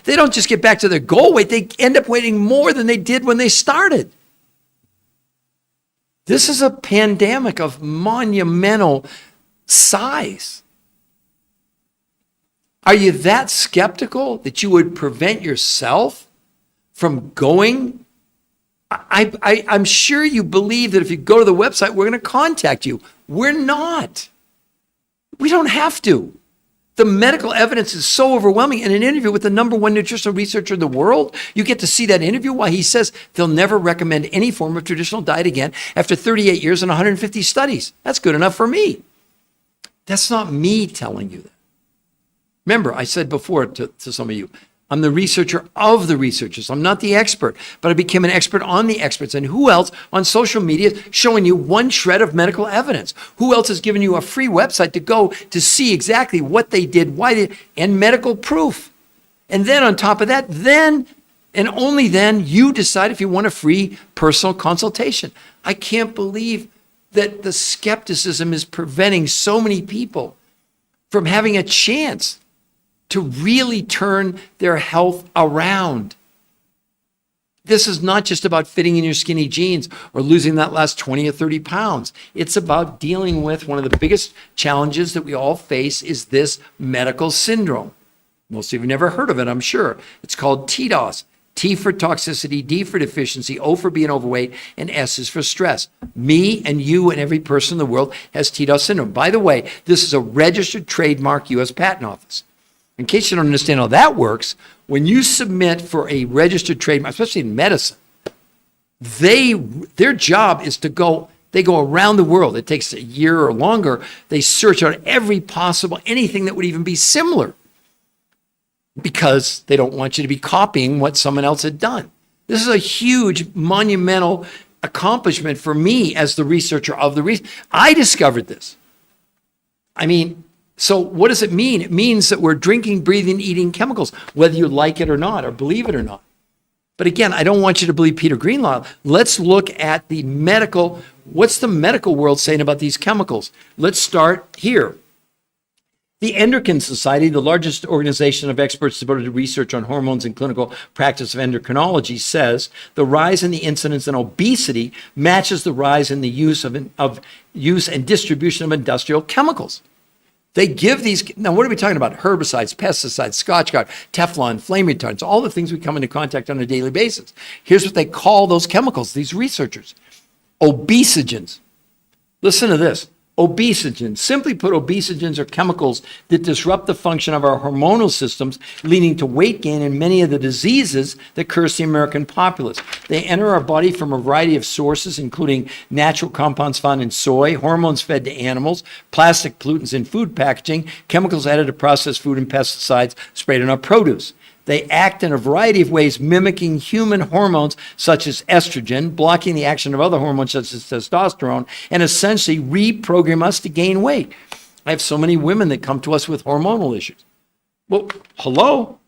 they don't just get back to their goal weight, they end up weighing more than they did when they started. This is a pandemic of monumental size. Are you that skeptical that you would prevent yourself from going? I'm sure you believe that if you go to the website, we're going to contact you. We're not. We don't have to. The medical evidence is so overwhelming. In an interview with the #1 nutritional researcher in the world, you get to see that interview while he says they'll never recommend any form of traditional diet again after 38 years and 150 studies. That's good enough for me. That's not me telling you that. Remember, I said before to some of you, I'm the researcher of the researchers. I'm not the expert, but I became an expert on the experts. And who else on social media is showing you one shred of medical evidence? Who else has given you a free website to go to see exactly what they did, why they, and medical proof? And then on top of that, then and only then you decide if you want a free personal consultation. I can't believe that the skepticism is preventing so many people from having a chance to really turn their health around. This is not just about fitting in your skinny jeans or losing that last 20 or 30 pounds. It's about dealing with one of the biggest challenges that we all face is this medical syndrome. Most of you have never heard of it, I'm sure. It's called TDOS. T for toxicity, D for deficiency, O for being overweight, and S is for stress. Me and you and every person in the world has TDOS syndrome. By the way, this is a registered trademark U.S. Patent Office. In case you don't understand how that works, when you submit for a registered trademark, especially in medicine, their job is to go, they go around the world. It takes a year or longer. They search out every possible, anything that would even be similar, because they don't want you to be copying what someone else had done. This is a huge, monumental accomplishment for me as the researcher of the research. I discovered this. I mean, so what does it mean? It means that we're drinking, breathing, eating chemicals, whether you like it or not, or believe it or not. But again, I don't want you to believe Peter Greenlaw. Let's look at the medical, what's the medical world saying about these chemicals? Let's start here. The Endocrine Society, the largest organization of experts devoted to research on hormones and clinical practice of endocrinology, says the rise in the incidence in obesity matches the rise in the use of use and distribution of industrial chemicals. They give these, now what are we talking about? Herbicides, pesticides, Scotchgard, Teflon, flame retardants, all the things we come into contact on a daily basis. Here's what they call those chemicals, these researchers: obesogens. Listen to this. Obesogens. Simply put, obesogens are chemicals that disrupt the function of our hormonal systems, leading to weight gain and many of the diseases that curse the American populace. They enter our body from a variety of sources, including natural compounds found in soy, hormones fed to animals, plastic pollutants in food packaging, chemicals added to processed food, and pesticides sprayed on our produce. They act in a variety of ways, mimicking human hormones such as estrogen, blocking the action of other hormones such as testosterone, and essentially reprogram us to gain weight. I have so many women that come to us with hormonal issues. Well, hello?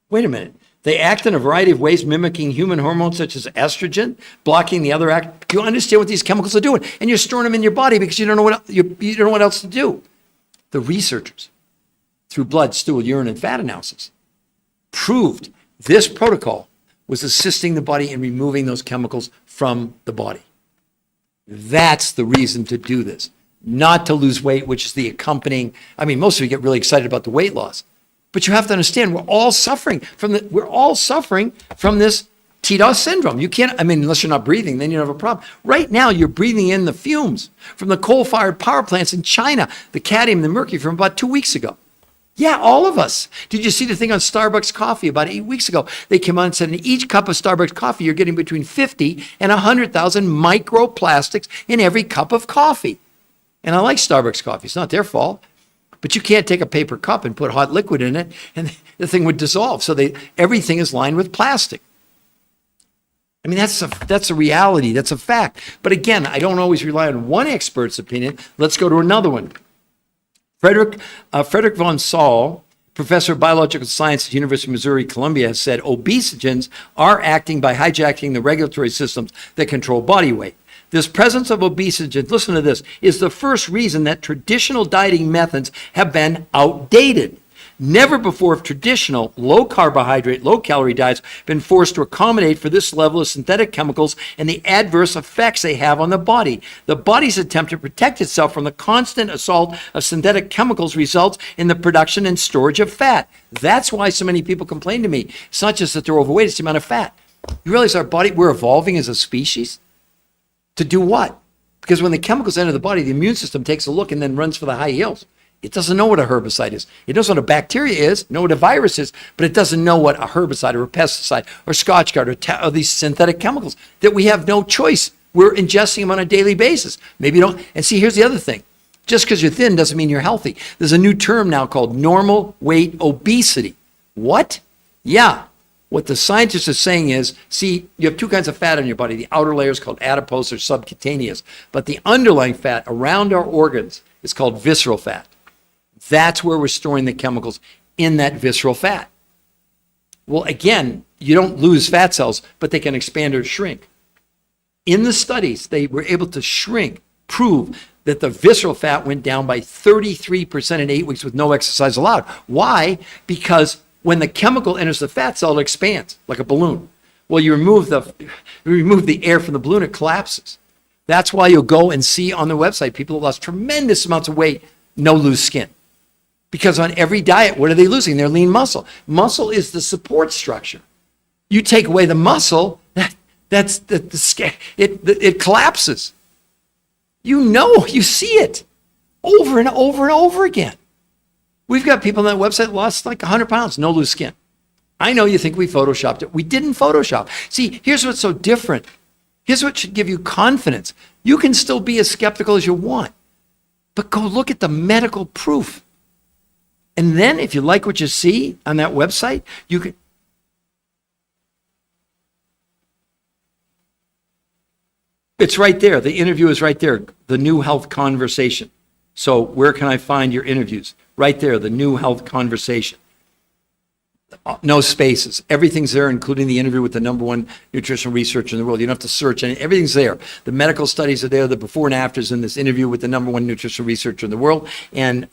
Wait a minute. They act in a variety of ways, mimicking human hormones such as estrogen, blocking the other act. Do you understand what these chemicals are doing? And you're storing them in your body because you don't know what else to do. The researchers, through blood, stool, urine, and fat analysis, proved this protocol was assisting the body in removing those chemicals from the body. That's the reason to do this, not to lose weight, which is the accompanying. I mean, most of you get really excited about the weight loss, but you have to understand we're all suffering from this TDOS syndrome. You can't, I mean, unless you're not breathing, then you don't have a problem. Right now, you're breathing in the fumes from the coal-fired power plants in China, the cadmium, the mercury from about 2 weeks ago. Yeah, all of us. Did you see the thing on Starbucks coffee about 8 weeks ago? They came on and said in each cup of Starbucks coffee, you're getting between 50 and 100,000 microplastics in every cup of coffee. And I like Starbucks coffee. It's not their fault. But you can't take a paper cup and put hot liquid in it and the thing would dissolve. So everything is lined with plastic. I mean, that's a reality. That's a fact. But again, I don't always rely on one expert's opinion. Let's go to another one. Frederick von Saal, professor of biological science at the University of Missouri, Columbia, has said obesogens are acting by hijacking the regulatory systems that control body weight. This presence of obesogens, listen to this, is the first reason that traditional dieting methods have been outdated. Never before have traditional low-carbohydrate, low-calorie diets been forced to accommodate for this level of synthetic chemicals and the adverse effects they have on the body. The body's attempt to protect itself from the constant assault of synthetic chemicals results in the production and storage of fat. That's why so many people complain to me. It's not just that they're overweight, it's the amount of fat. You realize our body, we're evolving as a species? To do what? Because when the chemicals enter the body, the immune system takes a look and then runs for the high heels. It doesn't know what a herbicide is. It knows what a bacteria is, know what a virus is, but it doesn't know what a herbicide or a pesticide or Scotchgard or these synthetic chemicals that we have no choice. We're ingesting them on a daily basis. Maybe you don't. And see, here's the other thing. Just because you're thin doesn't mean you're healthy. There's a new term now called normal weight obesity. What? Yeah. What the scientists are saying is, see, you have two kinds of fat in your body. The outer layer is called adipose or subcutaneous, but the underlying fat around our organs is called visceral fat. That's where we're storing the chemicals, in that visceral fat. Well, again, you don't lose fat cells, but they can expand or shrink. In the studies, they were able to prove that the visceral fat went down by 33% in 8 weeks with no exercise allowed. Why? Because when the chemical enters the fat cell, it expands like a balloon. Well, you remove the air from the balloon, it collapses. That's why you'll go and see on the website people who lost tremendous amounts of weight, no loose skin. Because on every diet, what are they losing? They're lean muscle. Muscle is the support structure. You take away the muscle, it collapses. You see it over and over and over again. We've got people on that website lost like 100 pounds, no loose skin. I know you think we photoshopped it. We didn't Photoshop. See, here's what's so different. Here's what should give you confidence. You can still be as skeptical as you want, but go look at the medical proof. And then if you like what you see on that website, you can. It's right there. The interview is right there. The New Health Conversation. So where can I find your interviews? Right there, the New Health Conversation. No spaces. Everything's there, including the interview with the #1 nutritional researcher in the world. You don't have to search any. Everything's there. The medical studies are there, the before and afters in this interview with the #1 nutritional researcher in the world. And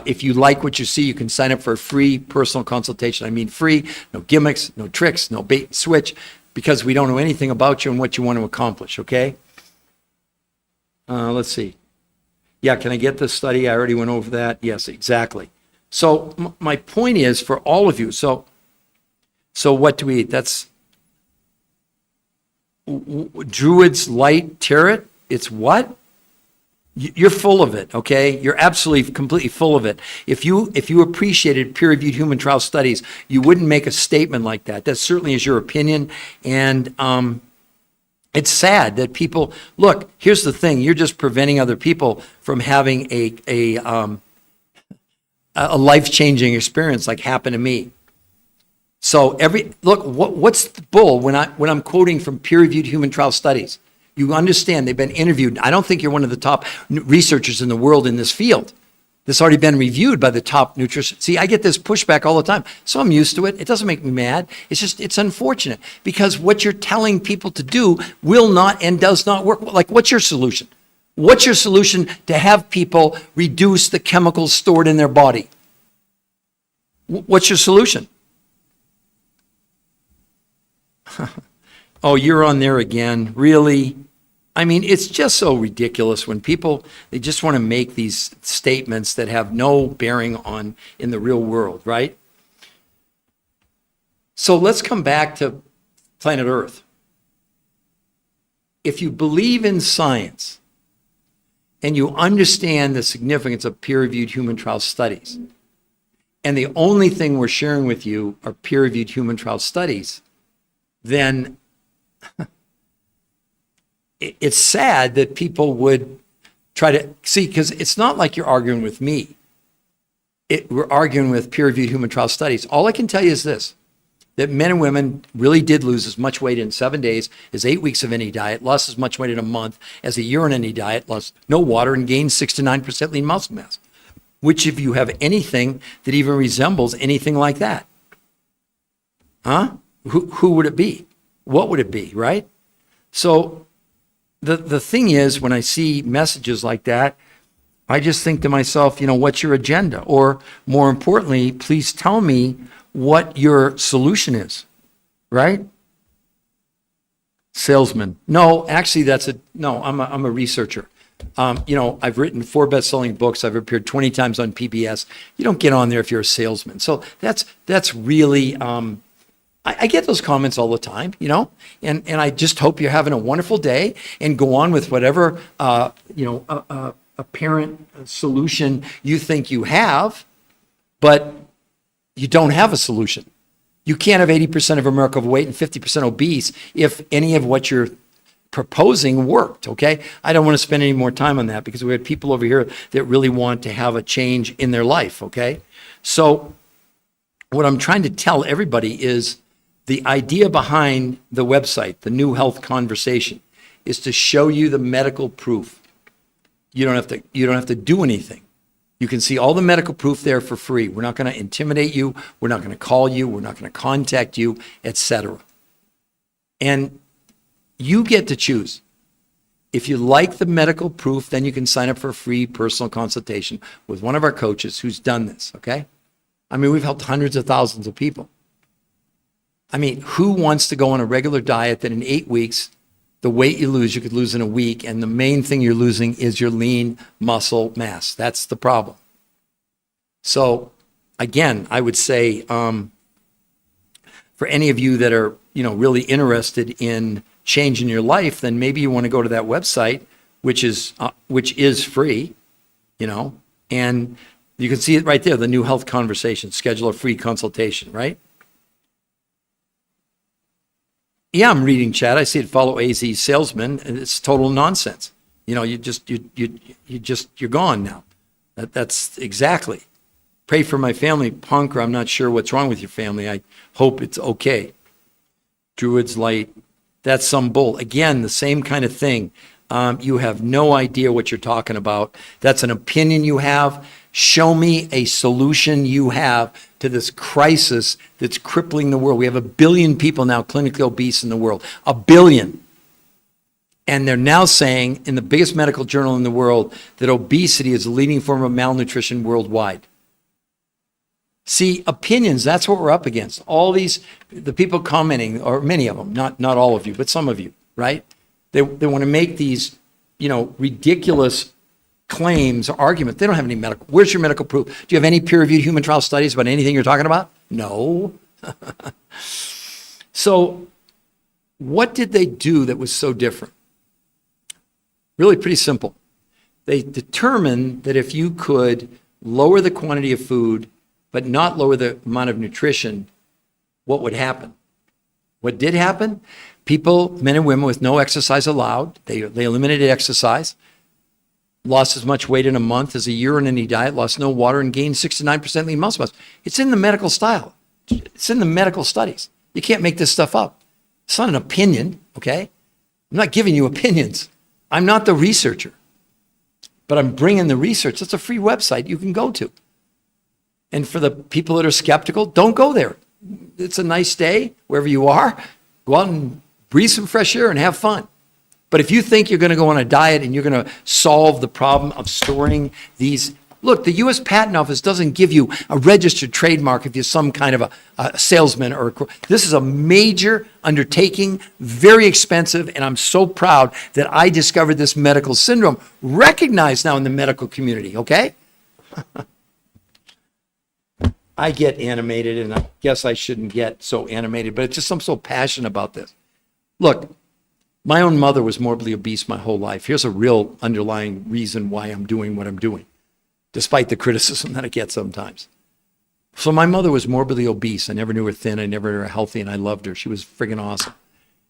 if you like what you see, you can sign up for a free personal consultation. I mean free, no gimmicks, no tricks, no bait and switch, because we don't know anything about you and what you want to accomplish, okay? Let's see. Yeah, can I get the study? I already went over that. Yes, exactly. So my point is for all of you, so what do we eat? That's Druid's Light Tarot. It's what? You're full of it, okay? You're absolutely, completely full of it. If you appreciated peer-reviewed human trial studies, you wouldn't make a statement like that. That certainly is your opinion, and it's sad that people, look, here's the thing, you're just preventing other people from having a life-changing experience like happened to me. So what's the bull when I'm quoting from peer-reviewed human trial studies? You understand they've been interviewed. I don't think you're one of the top researchers in the world in this field. This has already been reviewed by the top nutrition. See, I get this pushback all the time, so I'm used to it. It doesn't make me mad. It's unfortunate because what you're telling people to do will not and does not work. Like, what's your solution? What's your solution to have people reduce the chemicals stored in their body? What's your solution? Oh, you're on there again. Really? I mean, it's just so ridiculous when people, they just want to make these statements that have no bearing on in the real world, right? So let's come back to planet Earth. If you believe in science and you understand the significance of peer-reviewed human trial studies, and the only thing we're sharing with you are peer-reviewed human trial studies, then it's sad that people would try to see, because it's not like you're arguing with me. We're arguing with peer-reviewed human trial studies. All I can tell you is this, that men and women really did lose as much weight in 7 days as 8 weeks of any diet, lost as much weight in a month as a year in any diet, lost no water, and gained 6 to 9% lean muscle mass. Which if you have anything that even resembles anything like that, who would it be? What would it be, right? So the thing is, when I see messages like that, I just think to myself, what's your agenda? Or more importantly, please tell me what your solution is, right? Salesman. No, actually I'm a researcher. I've written 4 best-selling books. I've appeared 20 times on PBS. You don't get on there if you're a salesman. So that's really, I get those comments all the time, and I just hope you're having a wonderful day and go on with whatever, apparent solution you think you have, but you don't have a solution. You can't have 80% of America overweight and 50% obese if any of what you're proposing worked, okay? I don't want to spend any more time on that because we have people over here that really want to have a change in their life, okay? So what I'm trying to tell everybody is the idea behind the website, the New Health Conversation, is to show you the medical proof. You don't have to do anything. You can see all the medical proof there for free. We're not going to intimidate you. We're not going to call you. We're not going to contact you, etc. And you get to choose. If you like the medical proof, then you can sign up for a free personal consultation with one of our coaches who's done this, okay? I mean, we've helped hundreds of thousands of people. I mean, who wants to go on a regular diet that in 8 weeks, the weight you lose, you could lose in a week, and the main thing you're losing is your lean muscle mass. That's the problem. So again, I would say for any of you that are, really interested in changing your life, then maybe you want to go to that website, which is free, and you can see it right there, the New Health Conversation. Schedule a free consultation, right? Yeah, I'm reading chat. I see it. Follow AZ Salesman, and it's total nonsense. You're gone now. That's exactly. Pray for my family, punk, or I'm not sure what's wrong with your family. I hope it's okay. Druid's Light, that's some bull. Again, the same kind of thing. You have no idea what you're talking about. That's an opinion you have. Show me a solution you have to this crisis that's crippling the world. We have 1 billion people now clinically obese in the world. 1 billion. And they're now saying in the biggest medical journal in the world that obesity is the leading form of malnutrition worldwide. See, opinions, that's what we're up against. All the people commenting, or many of them, not all of you, but some of you, right? They want to make these, ridiculous claims or arguments. They don't have any medical. Where's your medical proof? Do you have any peer-reviewed human trial studies about anything you're talking about? No. So what did they do that was so different? Really pretty simple. They determined that if you could lower the quantity of food but not lower the amount of nutrition, what would happen? What did happen? People, men and women with no exercise allowed, they eliminated exercise, lost as much weight in a month as a year on any diet, lost no water, and gained 6 to 9% lean muscle mass. It's in the medical style. It's in the medical studies. You can't make this stuff up. It's not an opinion, okay? I'm not giving you opinions. I'm not the researcher, but I'm bringing the research. It's a free website you can go to. And for the people that are skeptical, don't go there. It's a nice day, wherever you are. Go out and breathe some fresh air and have fun. But if you think you're going to go on a diet and you're going to solve the problem of storing these, look, the U.S. Patent Office doesn't give you a registered trademark if you're some kind of a salesman this is a major undertaking, very expensive, and I'm so proud that I discovered this medical syndrome, recognized now in the medical community, okay? I get animated, and I guess I shouldn't get so animated, but it's just I'm so passionate about this. Look, my own mother was morbidly obese my whole life. Here's a real underlying reason why I'm doing what I'm doing, despite the criticism that I get sometimes. So my mother was morbidly obese. I never knew her thin. I never knew her healthy, and I loved her. She was friggin' awesome.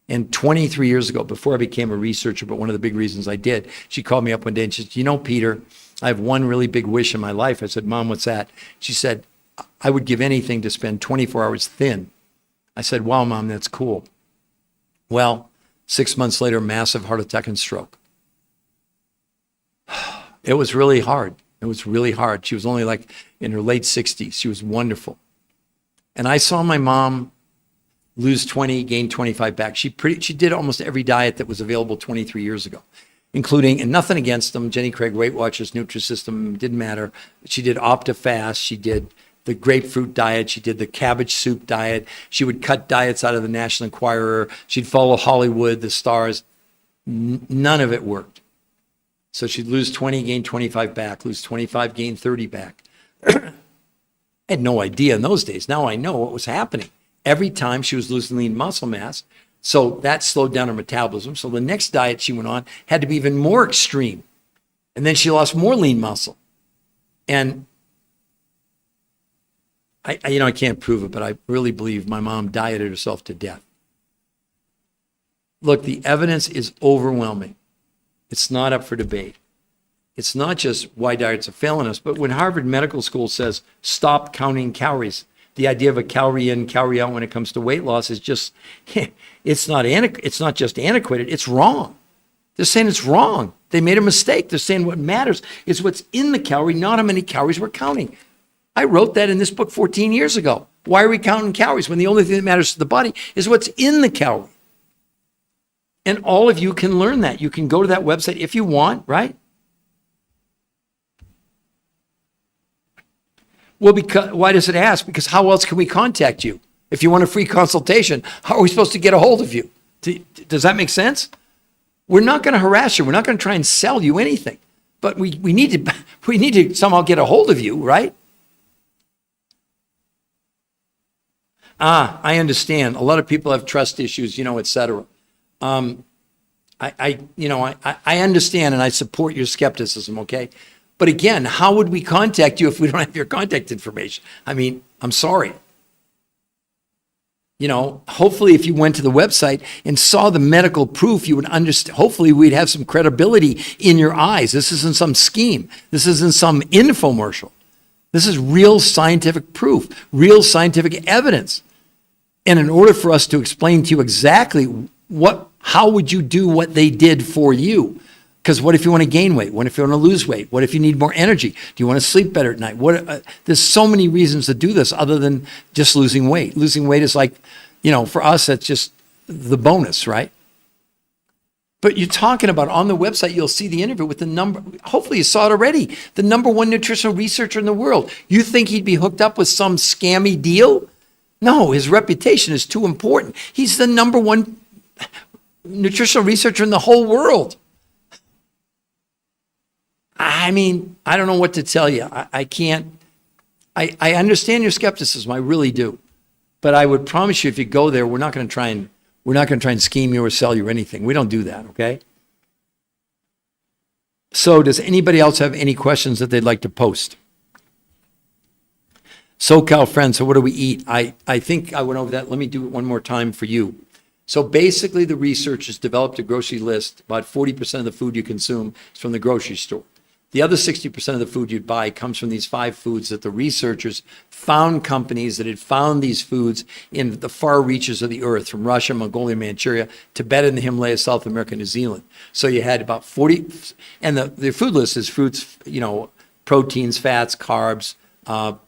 And 23 years ago, before I became a researcher, but one of the big reasons I did, she called me up one day and she said, Peter, I have one really big wish in my life. I said, Mom, what's that? She said, I would give anything to spend 24 hours thin. I said, wow, Mom, that's cool. Well, 6 months later, massive heart attack and stroke. It was really hard. It was really hard. She was only like in her late 60s. She was wonderful. And I saw my mom lose 20, gain 25 back. She did almost every diet that was available 23 years ago, including, and nothing against them, Jenny Craig, Weight Watchers, Nutrisystem, didn't matter. She did OptiFast. She did the grapefruit diet. She did the cabbage soup diet. She would cut diets out of the National Enquirer. She'd follow Hollywood, the stars. None of it worked. So she'd lose 20, gain 25 back, lose 25, gain 30 back. I had no idea in those days. Now I know what was happening. Every time she was losing lean muscle mass, so that slowed down her metabolism. So the next diet she went on had to be even more extreme. And then she lost more lean muscle. And I can't prove it, but I really believe my mom dieted herself to death. Look, the evidence is overwhelming. It's not up for debate. It's not just why diets are failing us, but when Harvard Medical School says stop counting calories, the idea of a calorie in, calorie out when it comes to weight loss is just, it's not just antiquated, it's wrong. They're saying it's wrong. They made a mistake. They're saying what matters is what's in the calorie, not how many calories we're counting. I wrote that in this book 14 years ago. Why are we counting calories when the only thing that matters to the body is what's in the calorie? And all of you can learn that. You can go to that website if you want, right? Well, because why does it ask? Because how else can we contact you? If you want a free consultation, how are we supposed to get a hold of you? Does that make sense? We're not going to harass you. We're not going to try and sell you anything. But we need to somehow get a hold of you, right? I understand. A lot of people have trust issues, et cetera. I understand and I support your skepticism, okay? But again, how would we contact you if we don't have your contact information? I mean, I'm sorry. Hopefully if you went to the website and saw the medical proof, you would understand. Hopefully we'd have some credibility in your eyes. This isn't some scheme. This isn't some infomercial. This is real scientific proof, real scientific evidence. And in order for us to explain to you exactly how would you do what they did for you? Because what if you want to gain weight? What if you want to lose weight? What if you need more energy? Do you want to sleep better at night? There's so many reasons to do this other than just losing weight. Losing weight is like, for us, that's just the bonus, right? But you're talking about on the website, you'll see the interview with hopefully you saw it already, the #1 nutritional researcher in the world. You think he'd be hooked up with some scammy deal? No, his reputation is too important. He's the #1 nutritional researcher in the whole world. I mean, I don't know what to tell you. I can't. I understand your skepticism. I really do. But I would promise you, if you go there, we're not going to try and scheme you or sell you or anything. We don't do that, okay? So does anybody else have any questions that they'd like to post? SoCal friends, so what do we eat? I think I went over that. Let me do it one more time for you. So basically the researchers developed a grocery list. About 40% of the food you consume is from the grocery store. The other 60% of the food you'd buy comes from these 5 foods that the researchers found companies that had found these foods in the far reaches of the earth, from Russia, Mongolia, Manchuria, Tibet, and the Himalayas, South America, New Zealand. So you had about 40, and the food list is fruits, proteins, fats, carbs,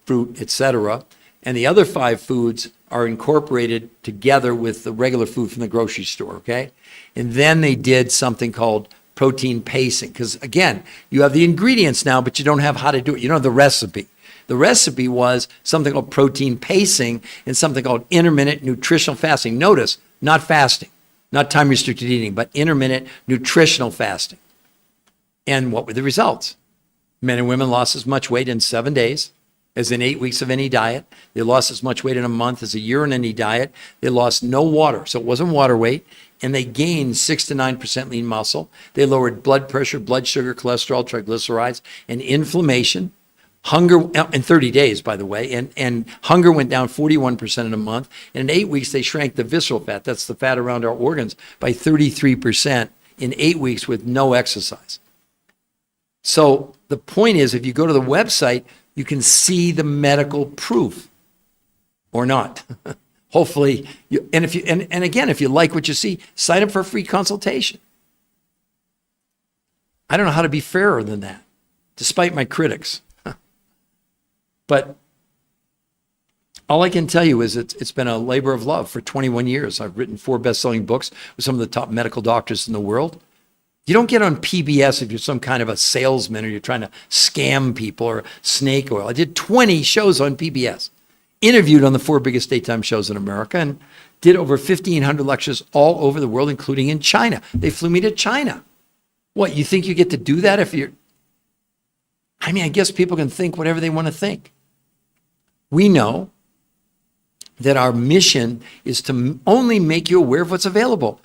fruit, etc. And the other 5 foods are incorporated together with the regular food from the grocery store, okay? And then they did something called protein pacing, because again, you have the ingredients now, but you don't have how to do it. You don't have the recipe. The recipe was something called protein pacing and something called intermittent nutritional fasting. Notice, not fasting, not time-restricted eating, but intermittent nutritional fasting. And what were the results? Men and women lost as much weight in 7 days as in 8 weeks of any diet. They lost as much weight in a month as a year in any diet. They lost no water, so it wasn't water weight. And they gained 6 to 9% lean muscle. They lowered blood pressure, blood sugar, cholesterol, triglycerides, and inflammation. Hunger, in 30 days, by the way, and hunger went down 41% in a month. And in 8 weeks, they shrank the visceral fat, that's the fat around our organs, by 33% in 8 weeks with no exercise. So the point is, if you go to the website, you can see the medical proof, or not. Hopefully, and again, if you like what you see, sign up for a free consultation. I don't know how to be fairer than that, despite my critics. But all I can tell you is it's been a labor of love for 21 years. I've written 4 best-selling books with some of the top medical doctors in the world. You don't get on PBS if you're some kind of a salesman or you're trying to scam people or snake oil. I did 20 shows on PBS, interviewed on the 4 biggest daytime shows in America, and did over 1,500 lectures all over the world, including in China. They flew me to China. What, you think you get to do that if you're... I mean, I guess people can think whatever they want to think. We know that our mission is to only make you aware of what's available.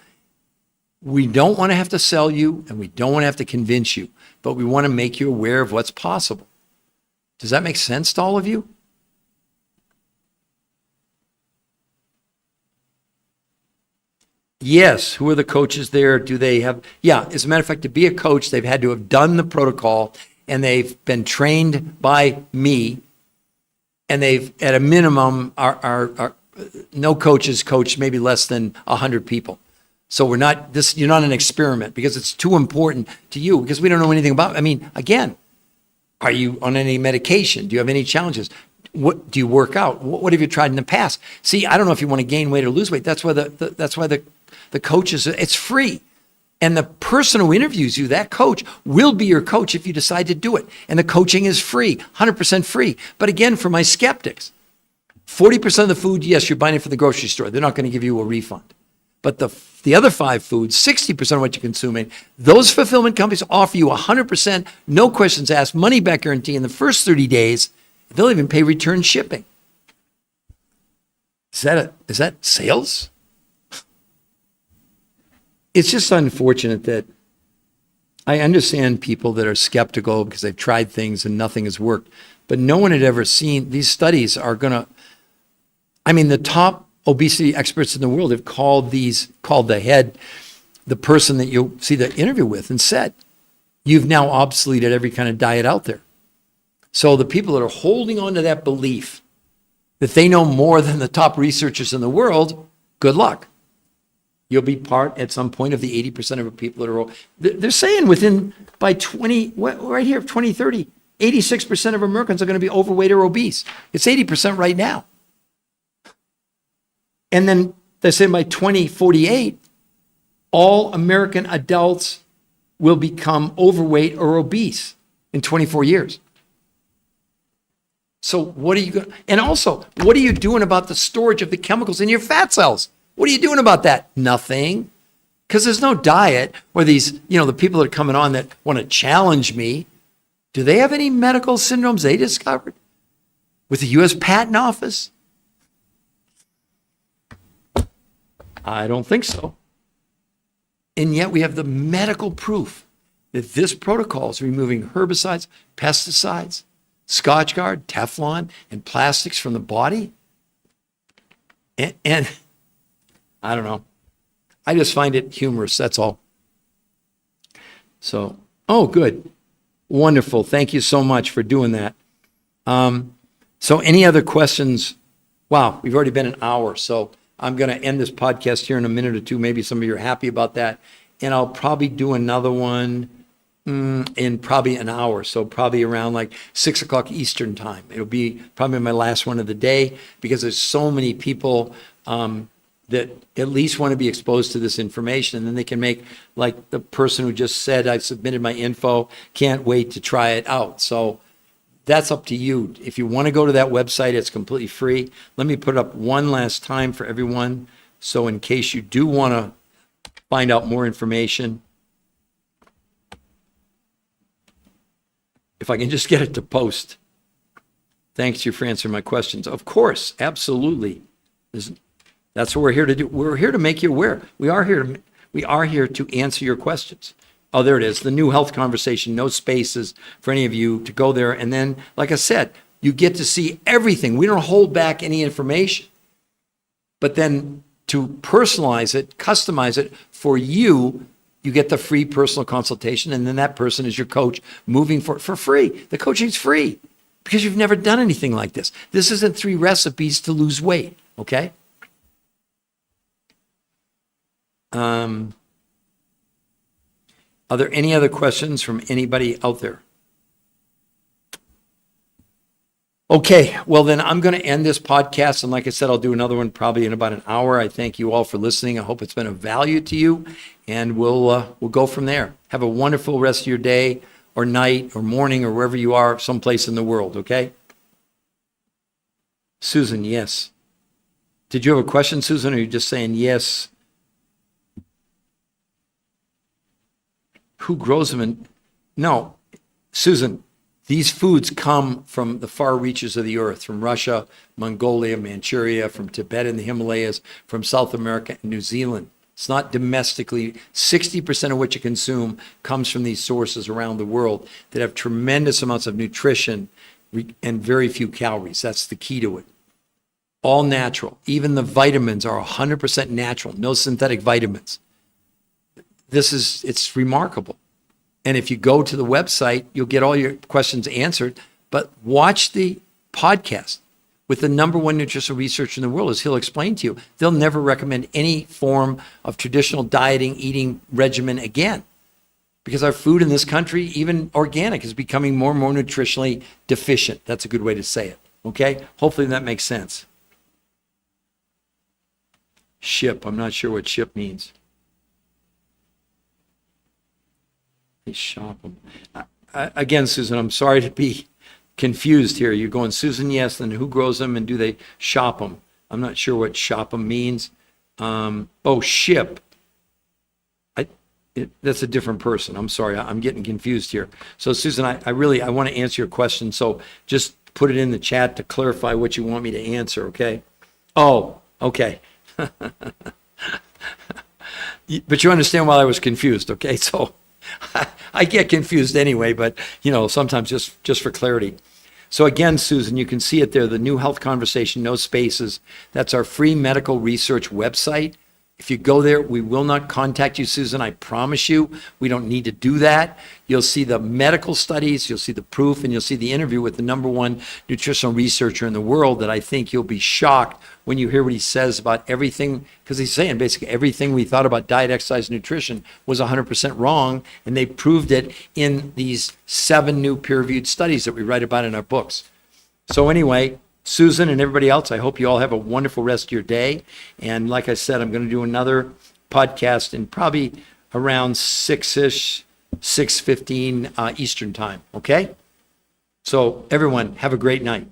We don't want to have to sell you, and we don't want to have to convince you, but we want to make you aware of what's possible. Does that make sense to all of you? Yes. Who are the coaches there? Do they have... Yeah, as a matter of fact, to be a coach, they've had to have done the protocol, and they've been trained by me, and they've, at a minimum, no coaches coach maybe less than 100 people. So you're not an experiment, because it's too important to you, because we don't know anything about it. I mean, again, are you on any medication? Do you have any challenges? What do you work out? What have you tried in the past? See, I don't know if you want to gain weight or lose weight. That's why the coaches, it's free. And the person who interviews you, that coach, will be your coach if you decide to do it. And the coaching is free, 100% free. But again, for my skeptics, 40% of the food, yes, you're buying it from the grocery store. They're not going to give you a refund. But the other 5 foods, 60% of what you're consuming, those fulfillment companies offer you 100%, no questions asked, money back guarantee in the first 30 days. They'll even pay return shipping. Is that sales? It's just unfortunate that I understand people that are skeptical because they've tried things and nothing has worked. But no one had ever seen, these studies are going to, the top obesity experts in the world have called the person that you'll see the interview with and said, you've now obsoleted every kind of diet out there. So the people that are holding on to that belief that they know more than the top researchers in the world, good luck. You'll be part at some point of the 80% of the people that are, they're saying by 2030, 86% of Americans are going to be overweight or obese. It's 80% right now. And then they say by 2048, all American adults will become overweight or obese in 24 years. So what are you going? And also, what are you doing about the storage of the chemicals in your fat cells? What are you doing about that? Nothing. Because there's no diet where these, the people that are coming on that want to challenge me, do they have any medical syndromes they discovered with the U.S. Patent Office? I don't think so. And yet we have the medical proof that this protocol is removing herbicides, pesticides, Scotchgard, Teflon, and plastics from the body. And I don't know. I just find it humorous, that's all. So, good. Wonderful. Thank you so much for doing that. So any other questions? Wow, we've already been an hour, so I'm going to end this podcast here in a minute or two. Maybe some of you are happy about that. And I'll probably do another one in probably an hour. So probably around like 6 o'clock Eastern time. It'll be probably my last one of the day because there's so many people that at least want to be exposed to this information. And then they can make, like the person who just said, I submitted my info, can't wait to try it out. So that's up to you. If you want to go to that website, it's completely free. Let me put it up one last time for everyone. So in case you do want to find out more information, if I can just get it to post. Thanks you for answering my questions. Of course, absolutely. That's what we're here to do. We're here to make you aware. We are here to answer your questions. Oh, there it is. The new health conversation, no spaces for any of you to go there. And then, like I said, you get to see everything. We don't hold back any information. But then to personalize it, customize it for you, you get the free personal consultation. And then that person is your coach moving for free. The coaching's free because you've never done anything like this. This isn't 3 recipes to lose weight, okay? Are there any other questions from anybody out there? Okay, well then I'm going to end this podcast. And like I said, I'll do another one probably in about an hour. I thank you all for listening. I hope it's been of value to you. And we'll go from there. Have a wonderful rest of your day or night or morning or wherever you are, someplace in the world, okay? Susan, yes. Did you have a question, Susan, or are you just saying yes? Who grows them? No, Susan, these foods come from the far reaches of the earth, from Russia, Mongolia, Manchuria, from Tibet and the Himalayas, from South America and New Zealand. It's not domestically. 60% of what you consume comes from these sources around the world that have tremendous amounts of nutrition and very few calories. That's the key to it. All natural. Even the vitamins are 100% natural, no synthetic vitamins. It's remarkable. And if you go to the website, you'll get all your questions answered. But watch the podcast with the #1 nutritional researcher in the world, as he'll explain to you. They'll never recommend any form of traditional dieting, eating regimen again. Because our food in this country, even organic, is becoming more and more nutritionally deficient. That's a good way to say it. Okay? Hopefully that makes sense. Ship. I'm not sure what ship means. They shop them. Again, Susan, I'm sorry to be confused here. You're going, Susan, yes, then who grows them and do they shop them? I'm not sure what shop them means. Ship. That's a different person. I'm sorry, I'm getting confused here. So Susan, I want to answer your question. So just put it in the chat to clarify what you want me to answer, okay? Oh, okay. But you understand why I was confused, okay? So I get confused anyway, but sometimes just for clarity. So again, Susan, you can see it there, the New Health Conversation, no spaces. That's our free medical research website. If you go there, we will not contact you, Susan. I promise you, we don't need to do that. You'll see the medical studies, you'll see the proof, and you'll see the interview with the #1 nutritional researcher in the world that I think you'll be shocked when you hear what he says about everything, because he's saying basically everything we thought about diet, exercise, nutrition was 100% wrong, and they proved it in these 7 new peer-reviewed studies that we write about in our books. So anyway, Susan and everybody else, I hope you all have a wonderful rest of your day. And like I said, I'm going to do another podcast in probably around 6-ish, 6:15 Eastern time. Okay? So everyone, have a great night.